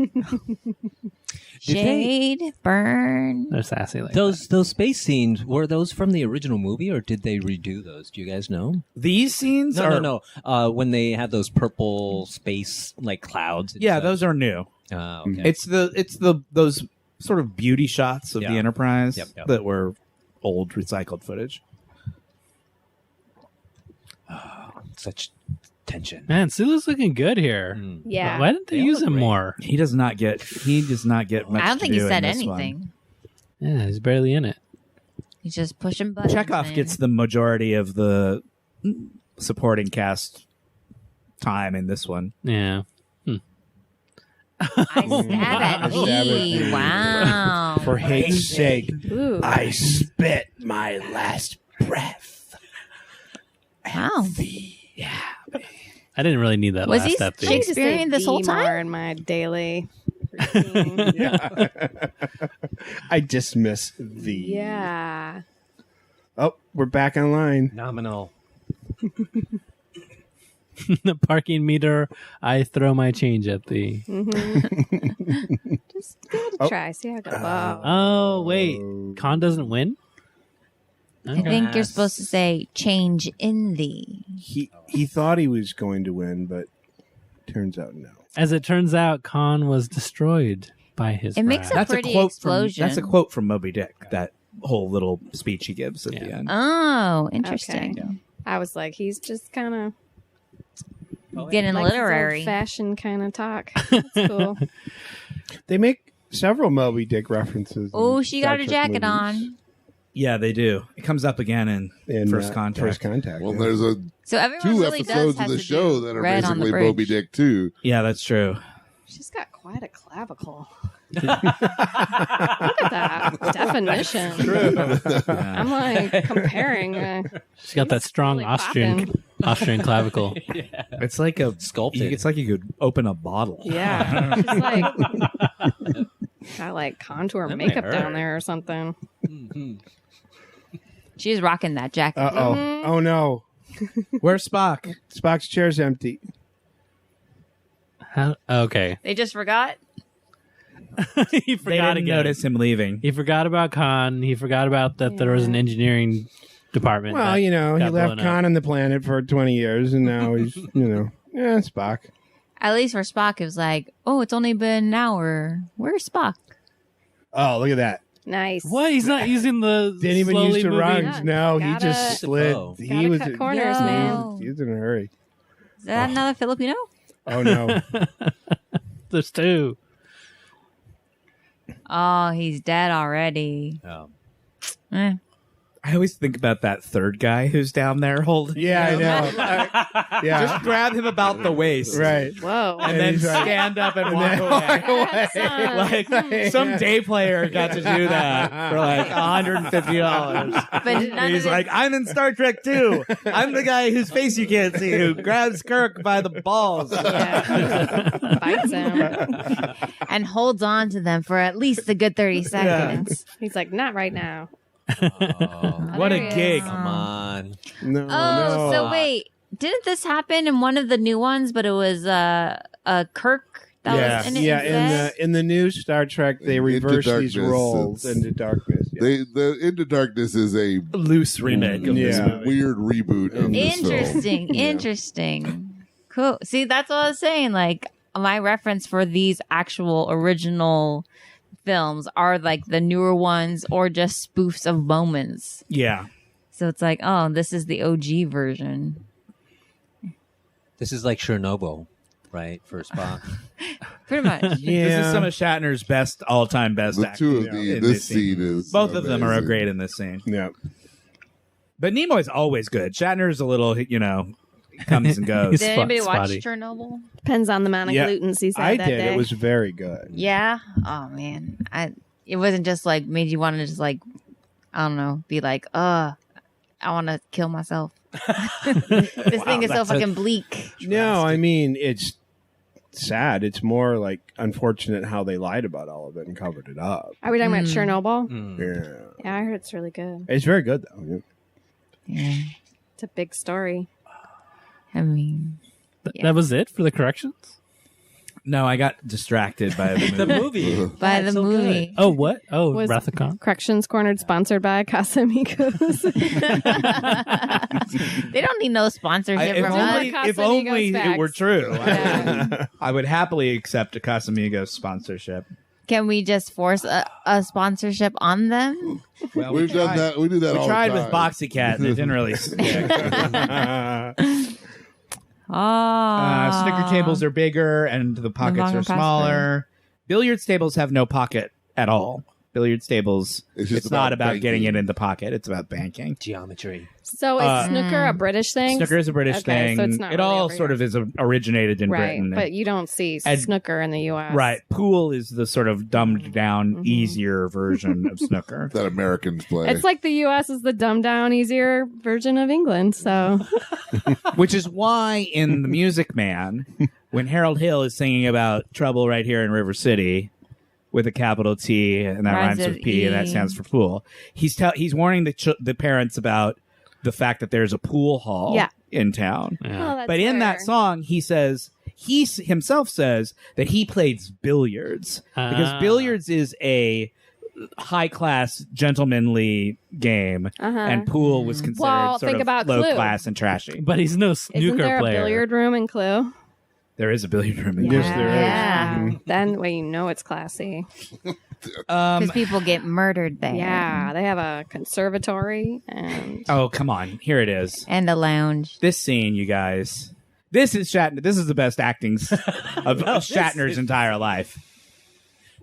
Speaker 6: Shade, burn.
Speaker 7: They're sassy like
Speaker 3: those space scenes, were those from the original movie or did they redo those? Do you guys know?
Speaker 1: These scenes are
Speaker 3: No. When they had those purple space like clouds. and
Speaker 1: yeah,
Speaker 3: stuff.
Speaker 1: those are new.
Speaker 3: Okay.
Speaker 1: It's the those sort of beauty shots of
Speaker 3: Yeah.
Speaker 1: the Enterprise
Speaker 3: Yep.
Speaker 1: that were old recycled footage.
Speaker 3: such tension.
Speaker 7: Man, Sulu's looking good here.
Speaker 3: Mm.
Speaker 4: Yeah.
Speaker 7: Why didn't they
Speaker 3: They
Speaker 7: use
Speaker 3: look
Speaker 7: him
Speaker 3: great.
Speaker 7: more?
Speaker 1: He does not get much.
Speaker 6: I don't
Speaker 1: to
Speaker 6: think he
Speaker 1: do in
Speaker 6: said
Speaker 1: this one.
Speaker 6: anything.
Speaker 7: Yeah, he's barely in it.
Speaker 6: He's just pushing buttons.
Speaker 1: Chekhov
Speaker 6: man.
Speaker 1: gets the majority of the supporting cast time in this one.
Speaker 7: Yeah.
Speaker 6: I stab at
Speaker 5: I stab at
Speaker 6: thee.
Speaker 5: thee.
Speaker 6: Wow.
Speaker 5: For hate's sake,
Speaker 4: Ooh.
Speaker 5: I spit my last breath.
Speaker 6: Wow.
Speaker 7: I didn't really need that
Speaker 6: Was
Speaker 7: last
Speaker 6: he
Speaker 7: step.
Speaker 4: I need to say
Speaker 6: Shakespearean this whole
Speaker 4: the more
Speaker 6: time?
Speaker 4: in my daily routine.
Speaker 5: Yeah. I dismiss thee.
Speaker 4: Yeah.
Speaker 5: Oh, we're back online.
Speaker 3: Nominal.
Speaker 7: The parking meter, I throw my change at thee.
Speaker 4: Mm-hmm. Just give it a
Speaker 5: Oh.
Speaker 4: try. See how it goes.
Speaker 7: Oh, wait. Khan doesn't win?
Speaker 6: I think you're supposed to say change in thee.
Speaker 5: He thought he was going to win, but turns out no.
Speaker 7: As it turns out, Khan was destroyed by his
Speaker 6: It makes
Speaker 7: wrath.
Speaker 6: a
Speaker 1: That's a
Speaker 6: pretty
Speaker 1: quote
Speaker 6: explosion.
Speaker 1: from that's a quote from Moby Dick. That whole little speech he gives at the
Speaker 7: Yeah.
Speaker 1: end.
Speaker 6: Oh, interesting.
Speaker 4: Okay. I was like, he's just kind of
Speaker 6: Getting literary.
Speaker 4: fashion kind of talk. That's cool.
Speaker 5: They make several Moby Dick references.
Speaker 6: Oh,
Speaker 5: in
Speaker 6: she
Speaker 5: Star
Speaker 6: got her
Speaker 5: Trek
Speaker 6: jacket
Speaker 5: movies.
Speaker 6: on.
Speaker 1: Yeah, they do. It comes up again in First Contact.
Speaker 5: First Contact.
Speaker 2: Well,
Speaker 5: yeah.
Speaker 2: there's
Speaker 6: So everyone
Speaker 2: two
Speaker 6: really does
Speaker 2: episodes
Speaker 6: have
Speaker 2: of the
Speaker 6: to
Speaker 2: show
Speaker 6: do
Speaker 2: that are
Speaker 6: red on the
Speaker 2: basically
Speaker 6: bridge.
Speaker 2: Moby Dick too.
Speaker 1: Yeah, that's true.
Speaker 4: She's got quite a clavicle. Look at that definition.
Speaker 1: Yeah.
Speaker 4: I'm like comparing.
Speaker 7: She's got that strong
Speaker 4: really
Speaker 7: Austrian clavicle.
Speaker 1: It's like a
Speaker 3: Sculpted.
Speaker 1: It's like you could open a bottle.
Speaker 4: Yeah, she's like got like contour
Speaker 3: That might
Speaker 4: makeup down
Speaker 3: hurt.
Speaker 4: there or something.
Speaker 6: She's rocking that jacket.
Speaker 5: Uh-oh.
Speaker 4: Mhm.
Speaker 5: Oh, no.
Speaker 1: Where's Spock?
Speaker 5: Spock's chair's empty.
Speaker 7: Okay.
Speaker 6: They just forgot.
Speaker 7: He
Speaker 1: They
Speaker 7: forgot
Speaker 1: didn't
Speaker 7: again.
Speaker 1: notice him leaving.
Speaker 7: He forgot about Khan. He forgot about that there was an engineering department.
Speaker 5: Well,
Speaker 7: that
Speaker 5: you know, he
Speaker 7: got
Speaker 5: left
Speaker 7: blown up.
Speaker 5: Khan on the planet for 20 years, and now he's, Spock.
Speaker 6: At least for Spock, it was like, oh, it's only been an hour. Where's Spock?
Speaker 5: Oh, look at that.
Speaker 4: Nice.
Speaker 7: What? He's not using the
Speaker 5: Didn't even
Speaker 7: slowly
Speaker 5: use the
Speaker 7: moving-
Speaker 5: rungs.
Speaker 4: Yeah,
Speaker 5: No, he
Speaker 4: gotta-
Speaker 5: just slid.
Speaker 3: Oh.
Speaker 5: He
Speaker 4: Gotta
Speaker 5: was
Speaker 4: cut corners,
Speaker 6: No.
Speaker 4: man.
Speaker 5: He was in a hurry.
Speaker 6: Is that another Filipino?
Speaker 5: Oh, no.
Speaker 7: There's two.
Speaker 6: Oh, he's dead already. Eh.
Speaker 1: I always think about that third guy who's down there holding.
Speaker 5: Yeah, I
Speaker 1: him.
Speaker 5: know. Yeah.
Speaker 1: Just grab him about the waist,
Speaker 5: Right.
Speaker 4: Whoa.
Speaker 1: and
Speaker 5: And
Speaker 1: then
Speaker 5: he's like-
Speaker 1: stand up and
Speaker 5: and
Speaker 1: walk
Speaker 5: then
Speaker 1: away.
Speaker 5: walk away.
Speaker 1: Like some day player got to do that for like $150.
Speaker 6: But none
Speaker 1: He's
Speaker 6: of
Speaker 1: like, I'm in Star Trek too. I'm the guy whose face you can't see, who grabs Kirk by the balls.
Speaker 4: Yeah. Bites him.
Speaker 6: and holds on to them for at least a good 30 seconds.
Speaker 4: He's like, not right now.
Speaker 1: What a
Speaker 4: There he
Speaker 1: gig.
Speaker 4: is.
Speaker 3: Come on.
Speaker 5: No,
Speaker 6: Oh,
Speaker 5: no.
Speaker 6: so wait. Didn't this happen in one of the new ones, but it was Kirk that was in it
Speaker 5: Yeah,
Speaker 6: instead?
Speaker 5: in the new Star Trek, they
Speaker 2: Into
Speaker 5: reverse these
Speaker 2: Darkness,
Speaker 5: roles
Speaker 2: it's-
Speaker 5: into darkness. Yeah.
Speaker 2: The Into Darkness is a
Speaker 1: Loose remake of this
Speaker 5: Yeah.
Speaker 1: movie.
Speaker 2: weird reboot of this film.
Speaker 6: Interesting.
Speaker 5: Yeah.
Speaker 6: Interesting. Cool. See, that's what I was saying. Like, my reference for these actual original films are like the newer ones or just spoofs of moments.
Speaker 1: Yeah.
Speaker 6: So it's like, oh, this is the OG version.
Speaker 3: This is like Chernobyl, right? For Spock.
Speaker 6: Pretty much.
Speaker 5: Yeah.
Speaker 1: This is some of Shatner's all-time best
Speaker 2: The
Speaker 1: acting.
Speaker 2: two of
Speaker 1: in
Speaker 2: this scene is
Speaker 1: Both of them are
Speaker 2: amazing.
Speaker 1: great in this scene.
Speaker 5: Yeah.
Speaker 1: But Nimoy's always good. Shatner's a little, comes and goes.
Speaker 6: Did anybody watch
Speaker 7: spotty.
Speaker 6: Chernobyl?
Speaker 4: Depends on the amount of
Speaker 5: Yeah,
Speaker 4: gluten he said
Speaker 5: I
Speaker 4: that
Speaker 5: did.
Speaker 4: day.
Speaker 5: It was very good.
Speaker 6: Yeah. Oh man, it wasn't just like made you want to just like I don't know, be like, I want to kill myself. This thing is so fucking bleak.
Speaker 5: No, I mean it's sad. It's more like unfortunate how they lied about all of it and covered it up.
Speaker 4: Are we talking about Chernobyl?
Speaker 5: Yeah,
Speaker 4: Yeah, I heard it's really good.
Speaker 5: it's very good though.
Speaker 6: Yeah.
Speaker 4: It's a big story.
Speaker 6: I mean,
Speaker 7: That was it for the corrections?
Speaker 1: No, I got distracted by the movie.
Speaker 3: movie.
Speaker 6: by the movie.
Speaker 7: Oh, what? Oh,
Speaker 4: Was-
Speaker 7: Wrath of Khan.
Speaker 4: Corrections Cornered, sponsored by Casamigos.
Speaker 6: They don't need no sponsorship
Speaker 1: if
Speaker 6: from
Speaker 1: only,
Speaker 6: us.
Speaker 1: if
Speaker 4: Casamigos
Speaker 1: only it
Speaker 4: facts.
Speaker 1: were true,
Speaker 4: Yeah.
Speaker 1: I would happily accept a Casamigos sponsorship.
Speaker 6: Can we just force a sponsorship on them?
Speaker 1: Well,
Speaker 2: We've done that. We do that
Speaker 1: We
Speaker 2: all
Speaker 1: tried
Speaker 2: the
Speaker 1: with
Speaker 2: time.
Speaker 1: Boxycat and it didn't really stick.
Speaker 6: Oh,
Speaker 1: Snooker tables are bigger and the pockets
Speaker 6: longer
Speaker 1: are
Speaker 6: pass
Speaker 1: smaller. Billiards tables have no pocket at all. Billiards tables,
Speaker 2: It's
Speaker 1: it's,
Speaker 2: just
Speaker 1: not
Speaker 2: about
Speaker 1: about getting
Speaker 2: banking.
Speaker 1: it in the pocket. It's about banking.
Speaker 3: Geometry.
Speaker 4: So is snooker a British thing?
Speaker 1: Snooker is a British
Speaker 4: Okay,
Speaker 1: thing.
Speaker 4: so it's not
Speaker 1: it
Speaker 4: really
Speaker 1: all
Speaker 4: over
Speaker 1: sort
Speaker 4: here.
Speaker 1: of is originated in
Speaker 4: Right,
Speaker 1: Britain.
Speaker 4: but you don't see
Speaker 1: And-
Speaker 4: snooker in the U.S.
Speaker 1: Right. Pool is the sort of dumbed down, easier version of snooker.
Speaker 2: that Americans play.
Speaker 4: It's like the U.S. is the dumbed down, easier version of England. So
Speaker 1: Which is why in The Music Man, when Harold Hill is singing about trouble right here in River City with a capital T and that
Speaker 6: Rhymes
Speaker 1: rhymes with
Speaker 6: with
Speaker 1: P and that
Speaker 6: E.
Speaker 1: stands for pool, he's warning the parents about the fact that there's a pool hall
Speaker 4: Yeah.
Speaker 1: in town.
Speaker 4: Oh, that's
Speaker 1: But in that
Speaker 4: fair.
Speaker 1: song, he himself says that he plays billiards because billiards is a high class, gentlemanly game, and pool was considered
Speaker 4: Well,
Speaker 1: sort
Speaker 4: think
Speaker 1: of
Speaker 4: about
Speaker 1: low
Speaker 4: Clue.
Speaker 1: class and trashy.
Speaker 7: But he's no
Speaker 4: Isn't
Speaker 7: snooker
Speaker 4: there
Speaker 7: player.
Speaker 4: a billiard room in Clue?
Speaker 1: There is a billiard room in
Speaker 5: Yes,
Speaker 1: there.
Speaker 5: there is.
Speaker 6: Yeah.
Speaker 5: Mhm.
Speaker 4: Then well, you know it's classy.
Speaker 6: Because people get murdered there.
Speaker 4: Yeah, they have a conservatory and
Speaker 1: Oh, come on. Here it is.
Speaker 6: And a lounge.
Speaker 1: This scene, you guys. This is Shatner. This is the best acting of Shatner's entire life.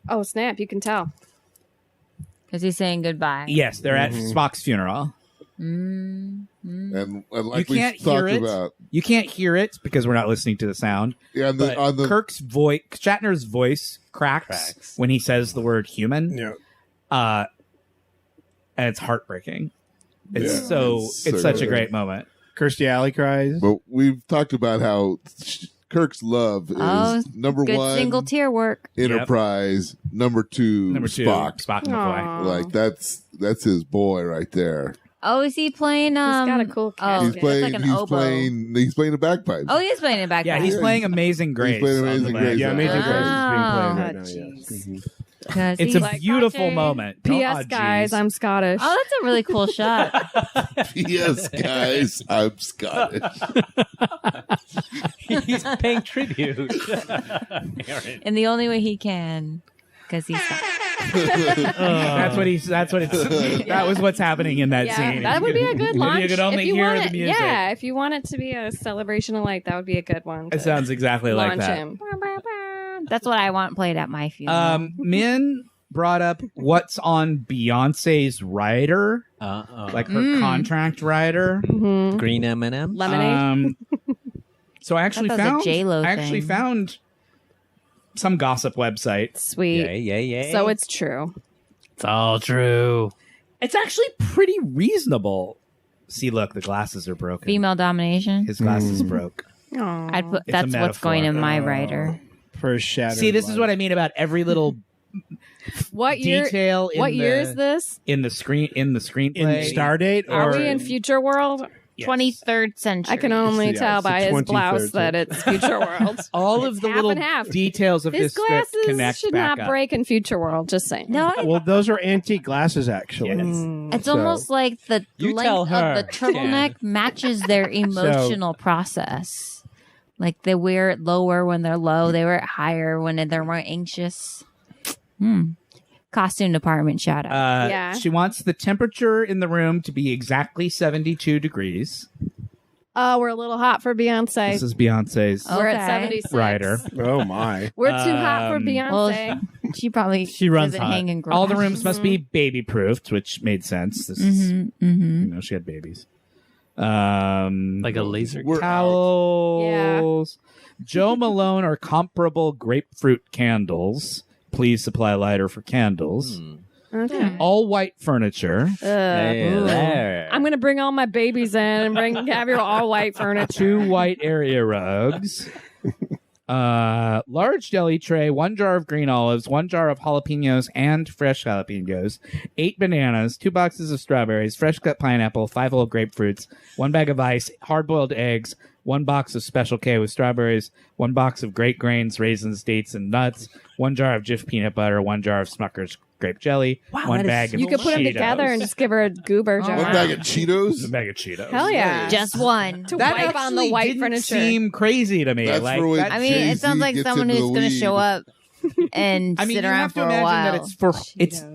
Speaker 4: oh snap, you can tell.
Speaker 6: Because he's saying goodbye.
Speaker 1: Yes, they're at Spock's funeral.
Speaker 2: and like
Speaker 1: You
Speaker 2: we
Speaker 1: can't hear
Speaker 2: talked
Speaker 1: it.
Speaker 2: about.
Speaker 1: You can't hear it because we're not listening to the sound.
Speaker 2: Yeah,
Speaker 1: But
Speaker 2: on the
Speaker 1: Kirk's voice, Shatner's voice cracks when he says the word human.
Speaker 5: Yeah.
Speaker 1: And it's heartbreaking. It's
Speaker 2: Yeah,
Speaker 1: it's
Speaker 2: so
Speaker 1: such a
Speaker 2: good.
Speaker 1: great moment.
Speaker 5: Kirstie Alley cries.
Speaker 2: But we've talked about how Kirk's love is
Speaker 6: Oh,
Speaker 2: number
Speaker 6: Good
Speaker 2: one
Speaker 6: single tier work.
Speaker 2: Enterprise, number two
Speaker 1: Number two,
Speaker 2: Spock.
Speaker 1: Spock McCoy.
Speaker 4: Aw.
Speaker 2: Like that's his boy right there.
Speaker 6: Oh, is he playing?
Speaker 4: He's got a cool
Speaker 6: Oh,
Speaker 4: casket.
Speaker 2: He's
Speaker 6: that's
Speaker 2: playing.
Speaker 6: like an
Speaker 2: he's
Speaker 6: oboe.
Speaker 2: playing. He's playing the bagpipes.
Speaker 6: Oh, he is playing it back.
Speaker 1: Yeah, he's playing Amazing Grace.
Speaker 2: playing
Speaker 1: on the
Speaker 2: Amazing
Speaker 1: band.
Speaker 2: Grace.
Speaker 5: Yeah, Amazing Grace is being
Speaker 6: Oh.
Speaker 5: played right now.
Speaker 4: Oh,
Speaker 5: Yes.
Speaker 4: jeez.
Speaker 5: Mhm.
Speaker 1: It's a
Speaker 4: Like,
Speaker 1: beautiful
Speaker 4: okay.
Speaker 1: moment.
Speaker 4: P.S.
Speaker 1: Oh,
Speaker 4: guys,
Speaker 1: geez.
Speaker 4: I'm Scottish.
Speaker 6: Oh, that's a really cool shot.
Speaker 2: Yes, guys, I'm Scottish.
Speaker 3: He's paying tribute.
Speaker 6: In the only way he can. Because he's
Speaker 1: That's what he's. That's what it's. That was what's happening in that
Speaker 4: yeah,
Speaker 1: scene.
Speaker 4: that would be a good launch.
Speaker 1: You could only
Speaker 4: if you
Speaker 1: hear
Speaker 4: want
Speaker 1: the
Speaker 4: it,
Speaker 1: music.
Speaker 4: Yeah, if you want it to be a celebration of light, that would be a good one.
Speaker 1: It
Speaker 4: to
Speaker 1: sounds exactly like
Speaker 4: launch
Speaker 1: that.
Speaker 4: him.
Speaker 6: That's what I want played at my funeral.
Speaker 1: Min brought up what's on Beyonce's rider, like her contract rider.
Speaker 4: Mhm.
Speaker 3: Green M&M.
Speaker 4: Lemonade.
Speaker 1: So I actually
Speaker 6: thought that was a
Speaker 1: found.
Speaker 6: J-Lo
Speaker 1: I actually
Speaker 6: thing.
Speaker 1: found some gossip website.
Speaker 4: Sweet.
Speaker 3: Yay, yay, yay.
Speaker 4: So it's true.
Speaker 7: It's all true.
Speaker 1: It's actually pretty reasonable. See, look, the glasses are broken.
Speaker 6: Female domination.
Speaker 1: His glasses broke.
Speaker 4: Aw.
Speaker 6: I'd put
Speaker 1: It's a
Speaker 6: that's what's going in
Speaker 1: metaphor.
Speaker 6: my writer.
Speaker 5: For a shattered
Speaker 1: See, this is what I mean about every little
Speaker 4: What year?
Speaker 1: detail. In
Speaker 4: What
Speaker 1: the,
Speaker 4: year is this?
Speaker 1: in the screenplay?
Speaker 5: in Stardate,
Speaker 4: Are
Speaker 5: or
Speaker 4: we in future world?
Speaker 1: Yes.
Speaker 6: 23rd century.
Speaker 4: I can only
Speaker 5: Yeah,
Speaker 4: tell
Speaker 5: it's the
Speaker 4: by his
Speaker 5: 23rd
Speaker 4: blouse that it's future world.
Speaker 1: All
Speaker 4: It's
Speaker 1: of the
Speaker 4: half
Speaker 1: little
Speaker 4: and half.
Speaker 1: details of
Speaker 4: His
Speaker 1: this script
Speaker 4: glasses
Speaker 1: connect
Speaker 4: should
Speaker 1: back
Speaker 4: not
Speaker 1: up.
Speaker 4: break in future world. Just saying.
Speaker 6: No,
Speaker 5: well, those are antique glasses, actually.
Speaker 1: Yes.
Speaker 4: Mm.
Speaker 6: it's
Speaker 5: So-
Speaker 6: almost like the
Speaker 3: You tell
Speaker 6: length
Speaker 3: her,
Speaker 6: of the turtleneck matches their emotional process. Like they wear it lower when they're low, they wear it higher when they're more anxious. Costume department, shout out.
Speaker 4: Yeah.
Speaker 1: She wants the temperature in the room to be exactly 72 degrees.
Speaker 4: Oh, we're a little hot for Beyonce.
Speaker 1: This is Beyonce's
Speaker 4: We're at
Speaker 6: Okay.
Speaker 4: 76.
Speaker 1: rider.
Speaker 5: Oh my!
Speaker 4: We're too hot for
Speaker 1: Um,
Speaker 4: Beyonce.
Speaker 6: She probably
Speaker 7: She runs
Speaker 6: doesn't
Speaker 7: hot.
Speaker 6: hang in
Speaker 1: All the
Speaker 6: garages.
Speaker 1: rooms must be baby proofed, which made sense. This is,
Speaker 6: Mm-hmm.
Speaker 1: you know, she had babies.
Speaker 7: Like a laser.
Speaker 2: We're
Speaker 1: towels. Joe Malone or comparable grapefruit candles. Please supply lighter for candles.
Speaker 4: Okay.
Speaker 1: All white furniture.
Speaker 3: Hey,
Speaker 4: Ooh.
Speaker 3: there.
Speaker 4: I'm gonna bring all my babies in and have your all white furniture.
Speaker 1: 2 white area rugs. Large deli tray, 1 jar of green olives, 1 jar of jalapenos and fresh jalapenos, 8 bananas, 2 boxes of strawberries, fresh cut pineapple, 5 whole grapefruits, 1 bag of ice, hard boiled eggs, 1 box of Special K with strawberries, 1 box of great grains, raisins, dates, and nuts, 1 jar of Jif peanut butter, 1 jar of Smucker's grape jelly,
Speaker 3: Wow,
Speaker 1: 1
Speaker 3: that is
Speaker 1: bag of
Speaker 4: You could put them
Speaker 1: Cheetos.
Speaker 4: together and just give her a goober jar.
Speaker 2: One bag of Cheetos.
Speaker 1: A bag of Cheetos.
Speaker 4: Hell yeah.
Speaker 6: Just one.
Speaker 4: To
Speaker 1: That
Speaker 4: wipe on the
Speaker 1: actually
Speaker 4: white
Speaker 1: didn't
Speaker 4: furniture.
Speaker 1: seem crazy to me.
Speaker 2: That's
Speaker 1: like,
Speaker 2: for when
Speaker 1: that-
Speaker 6: I mean, it
Speaker 2: Jay-Z
Speaker 6: sounds like
Speaker 2: gets
Speaker 6: someone
Speaker 2: into
Speaker 6: who's
Speaker 2: the
Speaker 6: going to
Speaker 2: weed.
Speaker 6: show up and
Speaker 1: I mean,
Speaker 6: sit
Speaker 1: you
Speaker 6: around
Speaker 1: have to
Speaker 6: for a
Speaker 1: imagine
Speaker 6: while.
Speaker 1: that it's for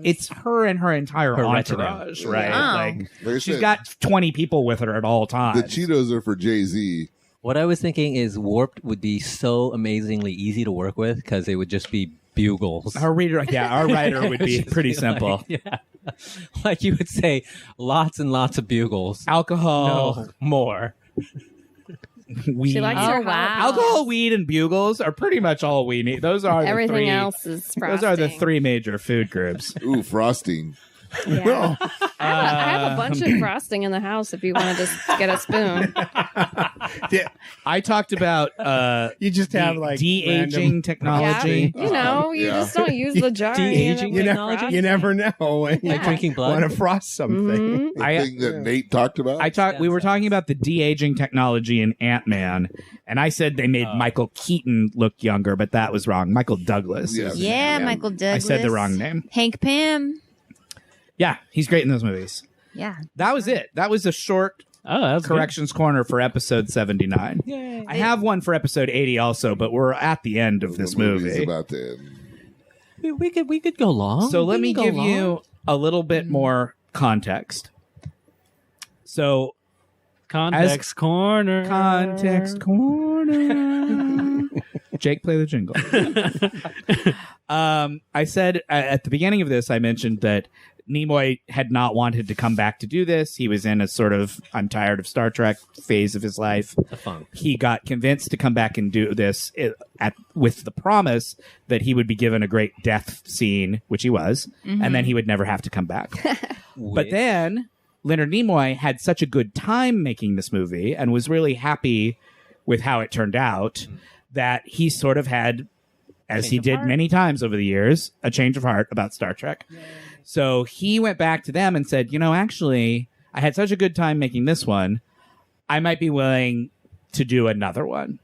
Speaker 1: it's her and her entire
Speaker 3: Her
Speaker 1: entourage,
Speaker 3: retinue.
Speaker 1: right?
Speaker 6: Oh.
Speaker 1: Like
Speaker 2: Like I
Speaker 1: she's
Speaker 2: said,
Speaker 1: got 20 people with her at all times.
Speaker 2: the Cheetos are for Jay-Z.
Speaker 3: What I was thinking is Warped would be so amazingly easy to work with because it would just be bugles.
Speaker 1: Our reader, our writer would be
Speaker 3: Just
Speaker 1: pretty
Speaker 3: like-
Speaker 1: simple.
Speaker 3: yeah. Like you would say, lots and lots of bugles.
Speaker 1: Alcohol,
Speaker 3: No, more.
Speaker 1: weed.
Speaker 4: She likes
Speaker 6: Oh,
Speaker 4: her
Speaker 6: wow.
Speaker 1: Alcohol, weed, and bugles are pretty much all we need. Those are
Speaker 4: Everything
Speaker 1: the three,
Speaker 4: else is frosting.
Speaker 1: Those are the 3 major food groups.
Speaker 2: Ooh, frosting.
Speaker 4: Yeah. I have a bunch of frosting in the house if you want to just get a spoon.
Speaker 5: Yeah,
Speaker 1: I talked about
Speaker 5: you just have like
Speaker 1: de-aging
Speaker 5: random-
Speaker 1: technology.
Speaker 4: Yeah, you know, you
Speaker 2: Yeah.
Speaker 4: just don't use the jar.
Speaker 3: De-aging
Speaker 5: You,
Speaker 3: technology?
Speaker 5: you never know when you
Speaker 3: Like drinking blood.
Speaker 5: want to frost something.
Speaker 2: The
Speaker 1: I-
Speaker 2: thing that Nate talked about.
Speaker 1: We were talking about the de-aging technology in Ant-Man, and I said they made Michael Keaton look younger, but that was wrong. Michael Douglas.
Speaker 2: Yeah.
Speaker 1: is-
Speaker 6: Yeah, Michael
Speaker 1: I
Speaker 6: Douglas.
Speaker 1: said the wrong name.
Speaker 6: Hank Pym.
Speaker 1: Yeah, he's great in those movies.
Speaker 6: Yeah.
Speaker 1: That was it. That was a short
Speaker 7: Oh, that's
Speaker 1: corrections corner for episode 79. I have one for episode 80 also, but we're at the end of this
Speaker 2: The movie's
Speaker 1: movie.
Speaker 2: about to end.
Speaker 3: We could go long.
Speaker 1: So
Speaker 3: We
Speaker 1: let me
Speaker 3: can go
Speaker 1: give
Speaker 3: long.
Speaker 1: you a little bit more context. So
Speaker 7: Context corner.
Speaker 1: Context corner. Jake, play the jingle. I said at the beginning of this, I mentioned that Nimoy had not wanted to come back to do this. He was in a sort of I'm tired of Star Trek phase of his life.
Speaker 3: The funk.
Speaker 1: He got convinced to come back and do this with the promise that he would be given a great death scene, which he was, and then he would never have to come back. But then Leonard Nimoy had such a good time making this movie and was really happy with how it turned out that he sort of had, as he did many times over the years, a change of heart about Star Trek. So he went back to them and said, actually, I had such a good time making this one. I might be willing to do another one.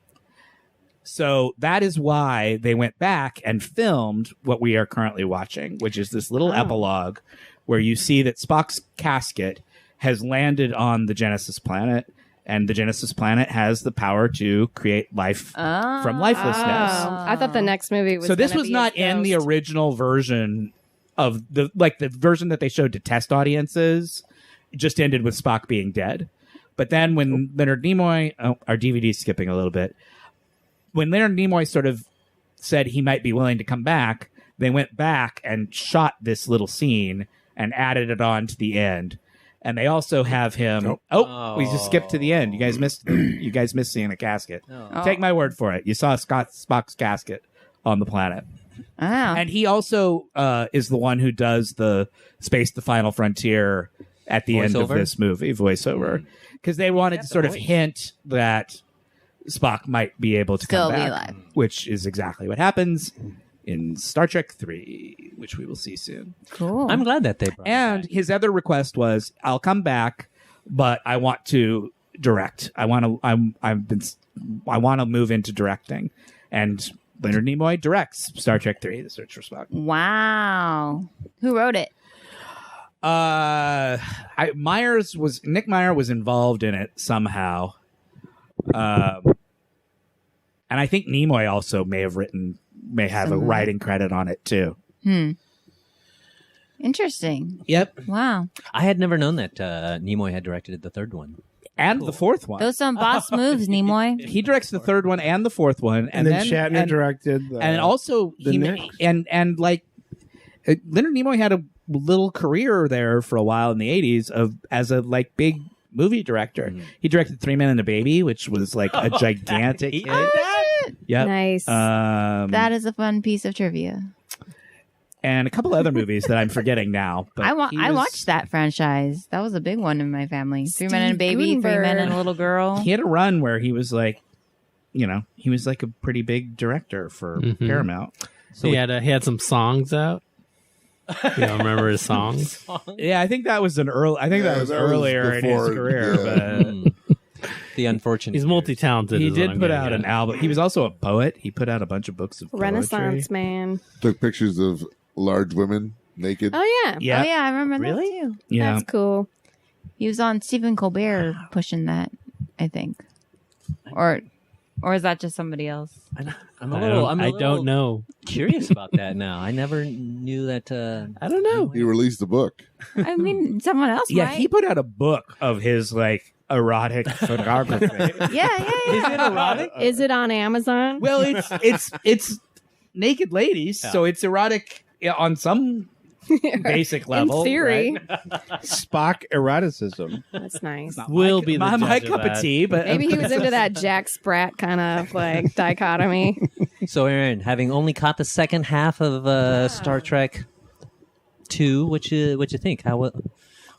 Speaker 1: So that is why they went back and filmed what we are currently watching, which is this little epilogue where you see that Spock's casket has landed on the Genesis planet, and the Genesis planet has the power to create life from lifelessness.
Speaker 4: I thought the next movie was
Speaker 1: So this
Speaker 4: gonna
Speaker 1: was
Speaker 4: be
Speaker 1: not
Speaker 4: his
Speaker 1: in the
Speaker 4: ghost.
Speaker 1: original version of the version that they showed to test audiences. It just ended with Spock being dead. But then when Leonard Nimoy, our DVD's skipping a little bit. When Leonard Nimoy sort of said he might be willing to come back, they went back and shot this little scene and added it on to the end. And they also have him. We just skipped to the end. You guys missed. You guys missed seeing the casket. Take my word for it. You saw Spock's casket on the planet.
Speaker 6: Oh.
Speaker 1: And he also is the one who does the Space the Final Frontier at the end of
Speaker 3: Voiceover?
Speaker 1: this movie, voiceover. Because they wanted to sort of hint that Spock might be able to
Speaker 6: Still
Speaker 1: come
Speaker 6: be
Speaker 1: back,
Speaker 6: alive.
Speaker 1: which is exactly what happens in Star Trek 3, which we will see soon.
Speaker 6: Cool.
Speaker 3: I'm glad that they brought it
Speaker 1: And
Speaker 3: back.
Speaker 1: his other request was, I'll come back, but I want to direct. I want to move into directing. And Leonard Nimoy directs Star Trek 3, The Search for Spock.
Speaker 6: Wow. Who wrote it?
Speaker 1: Nick Meyer was involved in it somehow. And I think Nimoy also may have a writing credit on it too.
Speaker 6: Interesting.
Speaker 1: Yep.
Speaker 6: Wow.
Speaker 3: I had never known that Nimoy had directed the third one.
Speaker 1: And the fourth one.
Speaker 6: Those some boss moves, Nimoy.
Speaker 1: He directs the third one and the fourth one.
Speaker 5: And then Shatner directed
Speaker 1: and also
Speaker 5: the
Speaker 1: he
Speaker 5: next.
Speaker 1: and like Leonard Nimoy had a little career there for a while in the 80s as a like big movie director. He directed Three Men and a Baby, which was like a gigantic hit. Yep.
Speaker 4: Nice.
Speaker 6: That is a fun piece of trivia.
Speaker 1: And a couple other movies that I'm forgetting now. But
Speaker 6: I watched that franchise. That was a big one in my family. Three Men and a
Speaker 4: Steve
Speaker 6: Baby, Three Men
Speaker 4: Gutenberg.
Speaker 6: and a Little Girl.
Speaker 1: He had a run where he was like, he was like a pretty big director for Paramount.
Speaker 7: So he had some songs out. You don't remember his songs?
Speaker 1: Yeah, I think that was earlier in his
Speaker 2: before,
Speaker 1: career,
Speaker 2: yeah.
Speaker 1: but
Speaker 3: The unfortunate.
Speaker 7: He's
Speaker 3: years.
Speaker 7: multi-talented.
Speaker 1: he
Speaker 7: is what
Speaker 1: did
Speaker 7: I'm
Speaker 1: put
Speaker 7: getting
Speaker 1: out
Speaker 7: at.
Speaker 1: an album. He was also a poet. He put out a bunch of books of poetry.
Speaker 4: Renaissance man.
Speaker 2: Took pictures of large women naked.
Speaker 4: Oh yeah.
Speaker 1: Yeah.
Speaker 6: Oh yeah, I remember
Speaker 1: Really?
Speaker 6: that too.
Speaker 1: Yeah.
Speaker 4: That's cool.
Speaker 6: He was on Stephen Colbert pushing that, I think. Or is that just somebody else?
Speaker 3: I'm a little.
Speaker 7: I don't know.
Speaker 3: Curious about that now. I never knew that.
Speaker 7: I don't know.
Speaker 2: He released a book.
Speaker 6: I mean, someone else
Speaker 1: Yeah,
Speaker 6: might.
Speaker 1: he put out a book of his like erotic photography.
Speaker 6: Yeah.
Speaker 1: Is it erotic?
Speaker 4: Is it on Amazon?
Speaker 1: Well, it's naked ladies, so it's erotic on some basic level.
Speaker 4: In theory.
Speaker 1: right?
Speaker 5: Spock eroticism.
Speaker 4: That's nice.
Speaker 7: Will be the
Speaker 1: my
Speaker 7: judge
Speaker 1: cup of
Speaker 7: that.
Speaker 1: tea, but
Speaker 4: Maybe he was into that Jack Sprat kind of like dichotomy.
Speaker 3: So, Erin, having only caught the second half of Star Trek 2, what you think?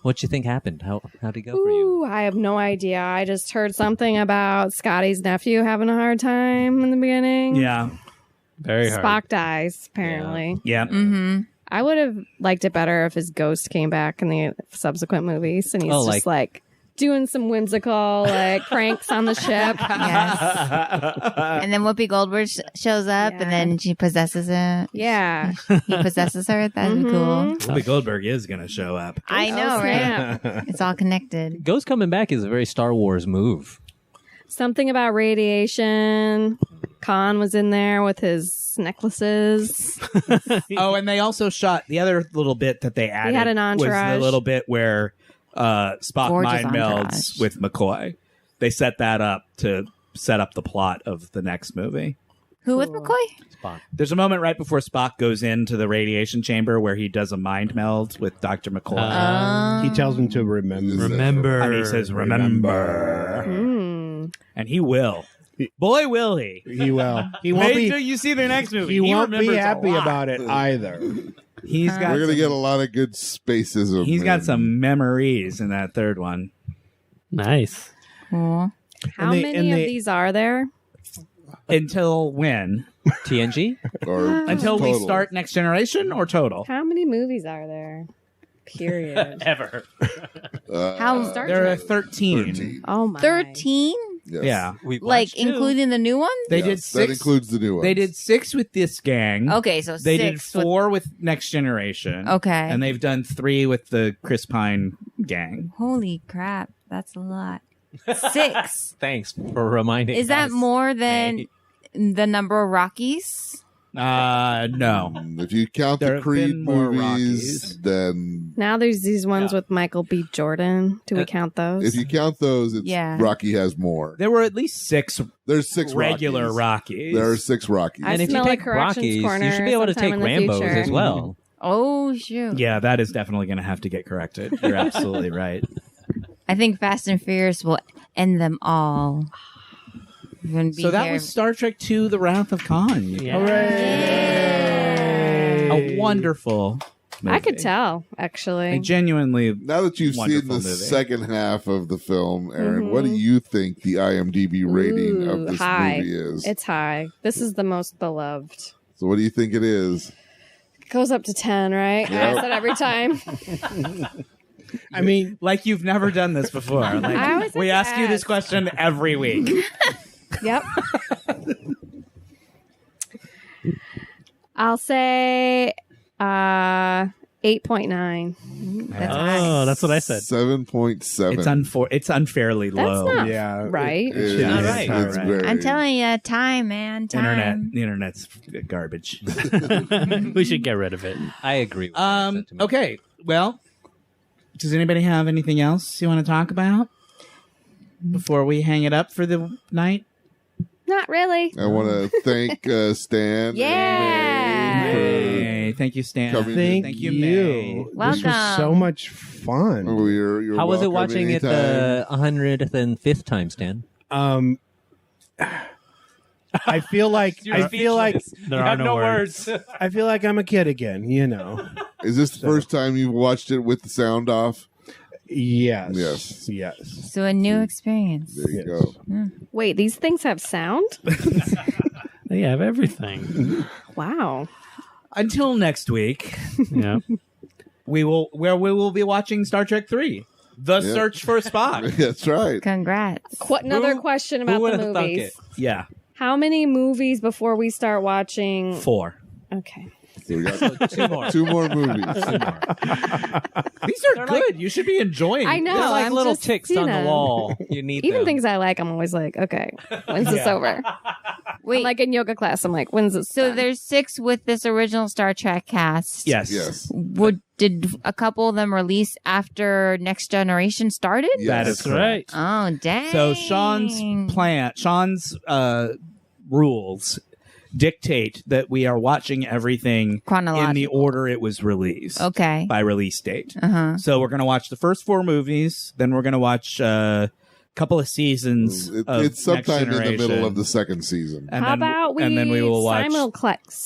Speaker 3: What you think happened? How'd it go for you?
Speaker 4: Ooh, I have no idea. I just heard something about Scotty's nephew having a hard time in the beginning.
Speaker 1: yeah,
Speaker 7: Very hard.
Speaker 4: Spock dies, apparently.
Speaker 1: yeah.
Speaker 6: Mm-hmm.
Speaker 4: I would have liked it better if his ghost came back in the subsequent movies and he's
Speaker 3: Oh,
Speaker 4: just like doing some whimsical like pranks on the ship.
Speaker 6: Yes. And then Whoopi Goldberg shows up,
Speaker 4: Yeah.
Speaker 6: and then she possesses him.
Speaker 4: Yeah.
Speaker 6: He possesses her. That's cool.
Speaker 1: Whoopi Goldberg is going to show up.
Speaker 6: I know,
Speaker 4: Oh,
Speaker 6: right?
Speaker 4: snap.
Speaker 6: It's all connected.
Speaker 3: Ghost coming back is a very Star Wars move.
Speaker 4: Something about radiation. Khan was in there with his necklaces.
Speaker 1: Oh, and they also shot the other little bit that they added.
Speaker 4: had an
Speaker 1: Was
Speaker 4: entourage.
Speaker 1: the little bit where Spock
Speaker 6: Gorgeous
Speaker 1: mind melds
Speaker 6: entourage.
Speaker 1: with McCoy. They set that up to set up the plot of the next movie.
Speaker 6: Who with
Speaker 4: Cool.
Speaker 6: McCoy?
Speaker 1: There's a moment right before Spock goes into the radiation chamber where he does a mind meld with Dr. McCoy.
Speaker 5: He tells him to remember.
Speaker 7: Remember.
Speaker 1: and he says, remember.
Speaker 4: Mm.
Speaker 1: And he will. Boy, will he.
Speaker 5: He will. He won't
Speaker 1: Wait
Speaker 5: be.
Speaker 1: till you see the next movie.
Speaker 5: He won't be
Speaker 1: remembers a
Speaker 5: happy
Speaker 1: lot.
Speaker 5: about it either.
Speaker 1: He's got
Speaker 2: We're going to
Speaker 1: some-
Speaker 2: get a lot of good spacism.
Speaker 1: He's got
Speaker 2: in-
Speaker 1: some memories in that third one.
Speaker 7: Nice.
Speaker 6: Cool.
Speaker 4: How
Speaker 5: they-
Speaker 4: many
Speaker 5: and
Speaker 4: of
Speaker 5: they-
Speaker 4: these are there?
Speaker 1: Until when?
Speaker 3: TNG?
Speaker 2: or
Speaker 1: Until we
Speaker 2: total.
Speaker 1: start Next Generation or total?
Speaker 4: How many movies are there? Period.
Speaker 1: Ever.
Speaker 6: How
Speaker 4: Star
Speaker 1: There are
Speaker 4: Trek.
Speaker 1: 13.
Speaker 4: Oh my.
Speaker 6: 13?
Speaker 2: Yes.
Speaker 1: Yeah.
Speaker 3: We've
Speaker 6: Like
Speaker 3: watched two.
Speaker 6: including the new ones?
Speaker 1: They
Speaker 2: Yes,
Speaker 1: did
Speaker 2: That
Speaker 1: 6.
Speaker 2: includes the new ones.
Speaker 1: They did 6 with this gang.
Speaker 6: Okay, so
Speaker 1: They did
Speaker 6: 6 with-
Speaker 1: 4 with Next Generation.
Speaker 6: Okay.
Speaker 1: And they've done 3 with the Chris Pine gang.
Speaker 6: Holy crap, that's a lot. 6.
Speaker 3: Thanks for reminding
Speaker 6: Is that
Speaker 3: us.
Speaker 6: more than the number of Rockies?
Speaker 1: No.
Speaker 2: If you count
Speaker 1: There
Speaker 2: the
Speaker 1: have
Speaker 2: Creed
Speaker 1: been more
Speaker 2: movies,
Speaker 1: Rockies.
Speaker 2: then
Speaker 4: Now there's these ones with Michael B. Jordan. Do we count those?
Speaker 2: if you count those, it's
Speaker 6: Yeah.
Speaker 2: Rocky has more.
Speaker 1: There were at least 6
Speaker 2: There's 6
Speaker 1: regular
Speaker 2: Rockies.
Speaker 1: Rockies.
Speaker 2: There are 6 Rockies.
Speaker 4: I
Speaker 3: And if you
Speaker 4: smell a
Speaker 3: take
Speaker 4: corrections
Speaker 3: Rockies,
Speaker 4: corner
Speaker 3: you should be able to
Speaker 4: sometime
Speaker 3: take
Speaker 4: in the
Speaker 3: Rambos
Speaker 4: future.
Speaker 3: as well.
Speaker 6: Oh, shoot.
Speaker 1: Yeah, that is definitely going to have to get corrected. You're absolutely right.
Speaker 6: I think Fast and Furious will end them all. You're gonna be
Speaker 1: So that
Speaker 6: here.
Speaker 1: was Star Trek II: The Wrath of Khan. You
Speaker 7: Yeah.
Speaker 1: guys. A wonderful movie.
Speaker 4: I could tell, actually.
Speaker 1: I genuinely.
Speaker 2: Now that you've seen the
Speaker 1: Wonderful movie.
Speaker 2: second half of the film, Erin,
Speaker 4: Mhm.
Speaker 2: what do you think the IMDb rating
Speaker 4: Ooh,
Speaker 2: of this
Speaker 4: high.
Speaker 2: movie is?
Speaker 4: It's high. This is the most beloved.
Speaker 2: So what do you think it is?
Speaker 4: It goes up to 10, right? I
Speaker 2: Yep.
Speaker 4: ask that every time.
Speaker 5: I mean,
Speaker 1: Like you've never done this before.
Speaker 4: I
Speaker 1: Like,
Speaker 4: always
Speaker 1: we
Speaker 4: have
Speaker 1: ask
Speaker 4: to
Speaker 1: you this
Speaker 4: ask.
Speaker 1: question every week.
Speaker 4: Yep. I'll say 8.9.
Speaker 6: That's
Speaker 7: Oh, that's what I said.
Speaker 2: 7.7.
Speaker 1: It's unfairly
Speaker 4: That's
Speaker 1: low.
Speaker 4: not
Speaker 5: yeah.
Speaker 4: right.
Speaker 2: It is.
Speaker 1: Not
Speaker 3: right.
Speaker 2: It's
Speaker 1: Not right.
Speaker 2: very-
Speaker 6: I'm telling you, time, man. Time.
Speaker 1: The internet's garbage.
Speaker 7: We should get rid of it.
Speaker 3: I agree with that sentiment.
Speaker 1: Okay. Well, does anybody have anything else you want to talk about before we hang it up for the night?
Speaker 4: Not really.
Speaker 2: I want to thank Stan.
Speaker 4: Yeah.
Speaker 2: And May
Speaker 1: Hey, May. Thank you, Stan.
Speaker 2: Coming
Speaker 5: Thank
Speaker 1: Thank you,
Speaker 5: you.
Speaker 1: May.
Speaker 5: This was so
Speaker 6: Welcome.
Speaker 5: much fun.
Speaker 2: Oh, you're
Speaker 3: How was it
Speaker 2: welcome
Speaker 3: watching it
Speaker 2: anytime.
Speaker 3: the 105th time, Stan?
Speaker 5: I feel like
Speaker 7: There are no words.
Speaker 5: I feel like I'm a kid again. You know.
Speaker 2: Is this the first time you've watched it with the sound off?
Speaker 5: Yes.
Speaker 2: Yes.
Speaker 5: Yes.
Speaker 6: So a new experience.
Speaker 2: There you go.
Speaker 4: Wait, these things have sound?
Speaker 7: They have everything.
Speaker 4: Wow.
Speaker 1: Until next week,
Speaker 7: Yeah.
Speaker 1: we will be watching Star Trek 3, The
Speaker 2: Yeah.
Speaker 1: Search for Spock.
Speaker 2: That's right.
Speaker 6: Congrats.
Speaker 4: Another question about
Speaker 1: Who would
Speaker 4: the
Speaker 1: have thunk
Speaker 4: movies.
Speaker 1: it? Yeah,
Speaker 4: How many movies before we start watching?
Speaker 1: 4.
Speaker 4: Okay.
Speaker 2: So we got
Speaker 3: 2 more.
Speaker 2: 2 more movies.
Speaker 1: These are good. You should be enjoying.
Speaker 4: I know.
Speaker 3: They're like
Speaker 4: I'm
Speaker 3: little
Speaker 4: just,
Speaker 3: ticks
Speaker 4: you
Speaker 3: on the
Speaker 4: know.
Speaker 3: wall. You need
Speaker 4: Even
Speaker 3: them.
Speaker 4: things I like, I'm always like, okay, when's this over?
Speaker 6: Wait,
Speaker 4: I'm like in yoga class, I'm like, when's this
Speaker 6: so
Speaker 4: done?
Speaker 6: there's 6 with this original Star Trek cast.
Speaker 1: Yes.
Speaker 2: Yes.
Speaker 6: Did a couple of them release after Next Generation started?
Speaker 2: Yes.
Speaker 1: That is
Speaker 7: That's right.
Speaker 6: Oh, dang.
Speaker 1: So Sean's rules dictate that we are watching everything in
Speaker 6: Chronological.
Speaker 1: the order it was released.
Speaker 6: Okay.
Speaker 1: By release date.
Speaker 6: Uh-huh.
Speaker 1: So we're going to watch the first 4 movies, then we're going to watch a couple of seasons of
Speaker 2: It's sometime
Speaker 1: Next
Speaker 2: in the middle
Speaker 1: Generation.
Speaker 2: of the second season.
Speaker 1: And
Speaker 4: How
Speaker 1: then,
Speaker 4: about we
Speaker 1: and then we will watch
Speaker 4: simulcast,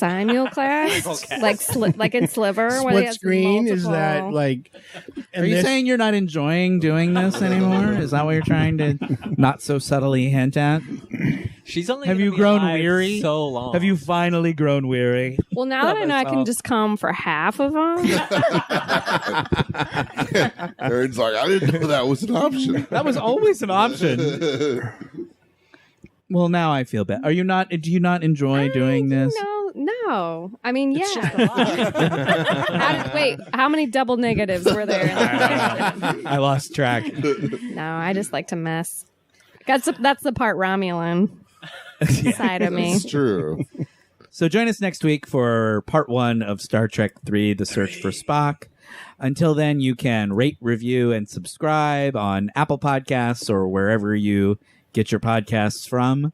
Speaker 4: like in Sliver, where they
Speaker 5: Split
Speaker 4: have
Speaker 5: screen is that
Speaker 4: multiple-
Speaker 5: like?
Speaker 1: Are you saying you're not enjoying doing this anymore? Is that what you're trying to not so subtly hint at?
Speaker 3: She's only
Speaker 1: Have
Speaker 3: gonna
Speaker 1: you
Speaker 3: be
Speaker 1: grown
Speaker 3: alive
Speaker 1: weary?
Speaker 3: So long.
Speaker 1: Have you finally grown weary?
Speaker 4: Well, now that I know I can just come for half of them.
Speaker 2: Erin's like, I didn't know that was an option.
Speaker 1: That was always an option. Well, now I feel bad. Are you not? Do you not enjoy doing this?
Speaker 4: No. I mean, yeah. Wait, how many double negatives were there? In the
Speaker 1: I lost track.
Speaker 4: no, I just like to mess. That's the part Romulan side of me.
Speaker 2: It's true.
Speaker 1: So join us next week for part 1 of Star Trek 3, The Search for Spock. Until then, you can rate, review, and subscribe on Apple Podcasts or wherever you get your podcasts from.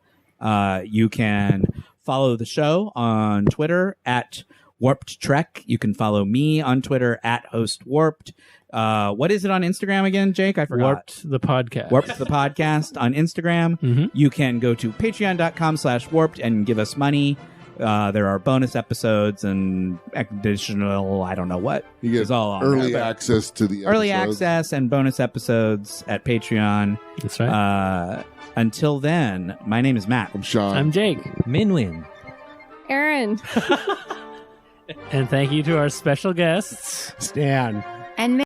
Speaker 1: You can follow the show on Twitter at Warped Trek. You can follow me on Twitter at Host Warped. What is it on Instagram again, Jake? I forgot.
Speaker 7: Warped the podcast.
Speaker 1: Warped the podcast on Instagram.
Speaker 7: Mhm.
Speaker 1: You can go to patreon.com/warped and give us money. There are bonus episodes and additional, I don't know what.
Speaker 2: You get
Speaker 1: is all on
Speaker 2: early
Speaker 1: there.
Speaker 2: access to the
Speaker 1: Early
Speaker 2: episodes.
Speaker 1: access and bonus episodes at Patreon.
Speaker 7: That's right.
Speaker 1: Until then, my name is Matt.
Speaker 2: I'm Sean.
Speaker 7: I'm Jake.
Speaker 3: Minwin.
Speaker 4: Aaron.
Speaker 7: And thank you to our special guests.
Speaker 5: Stan?
Speaker 6: And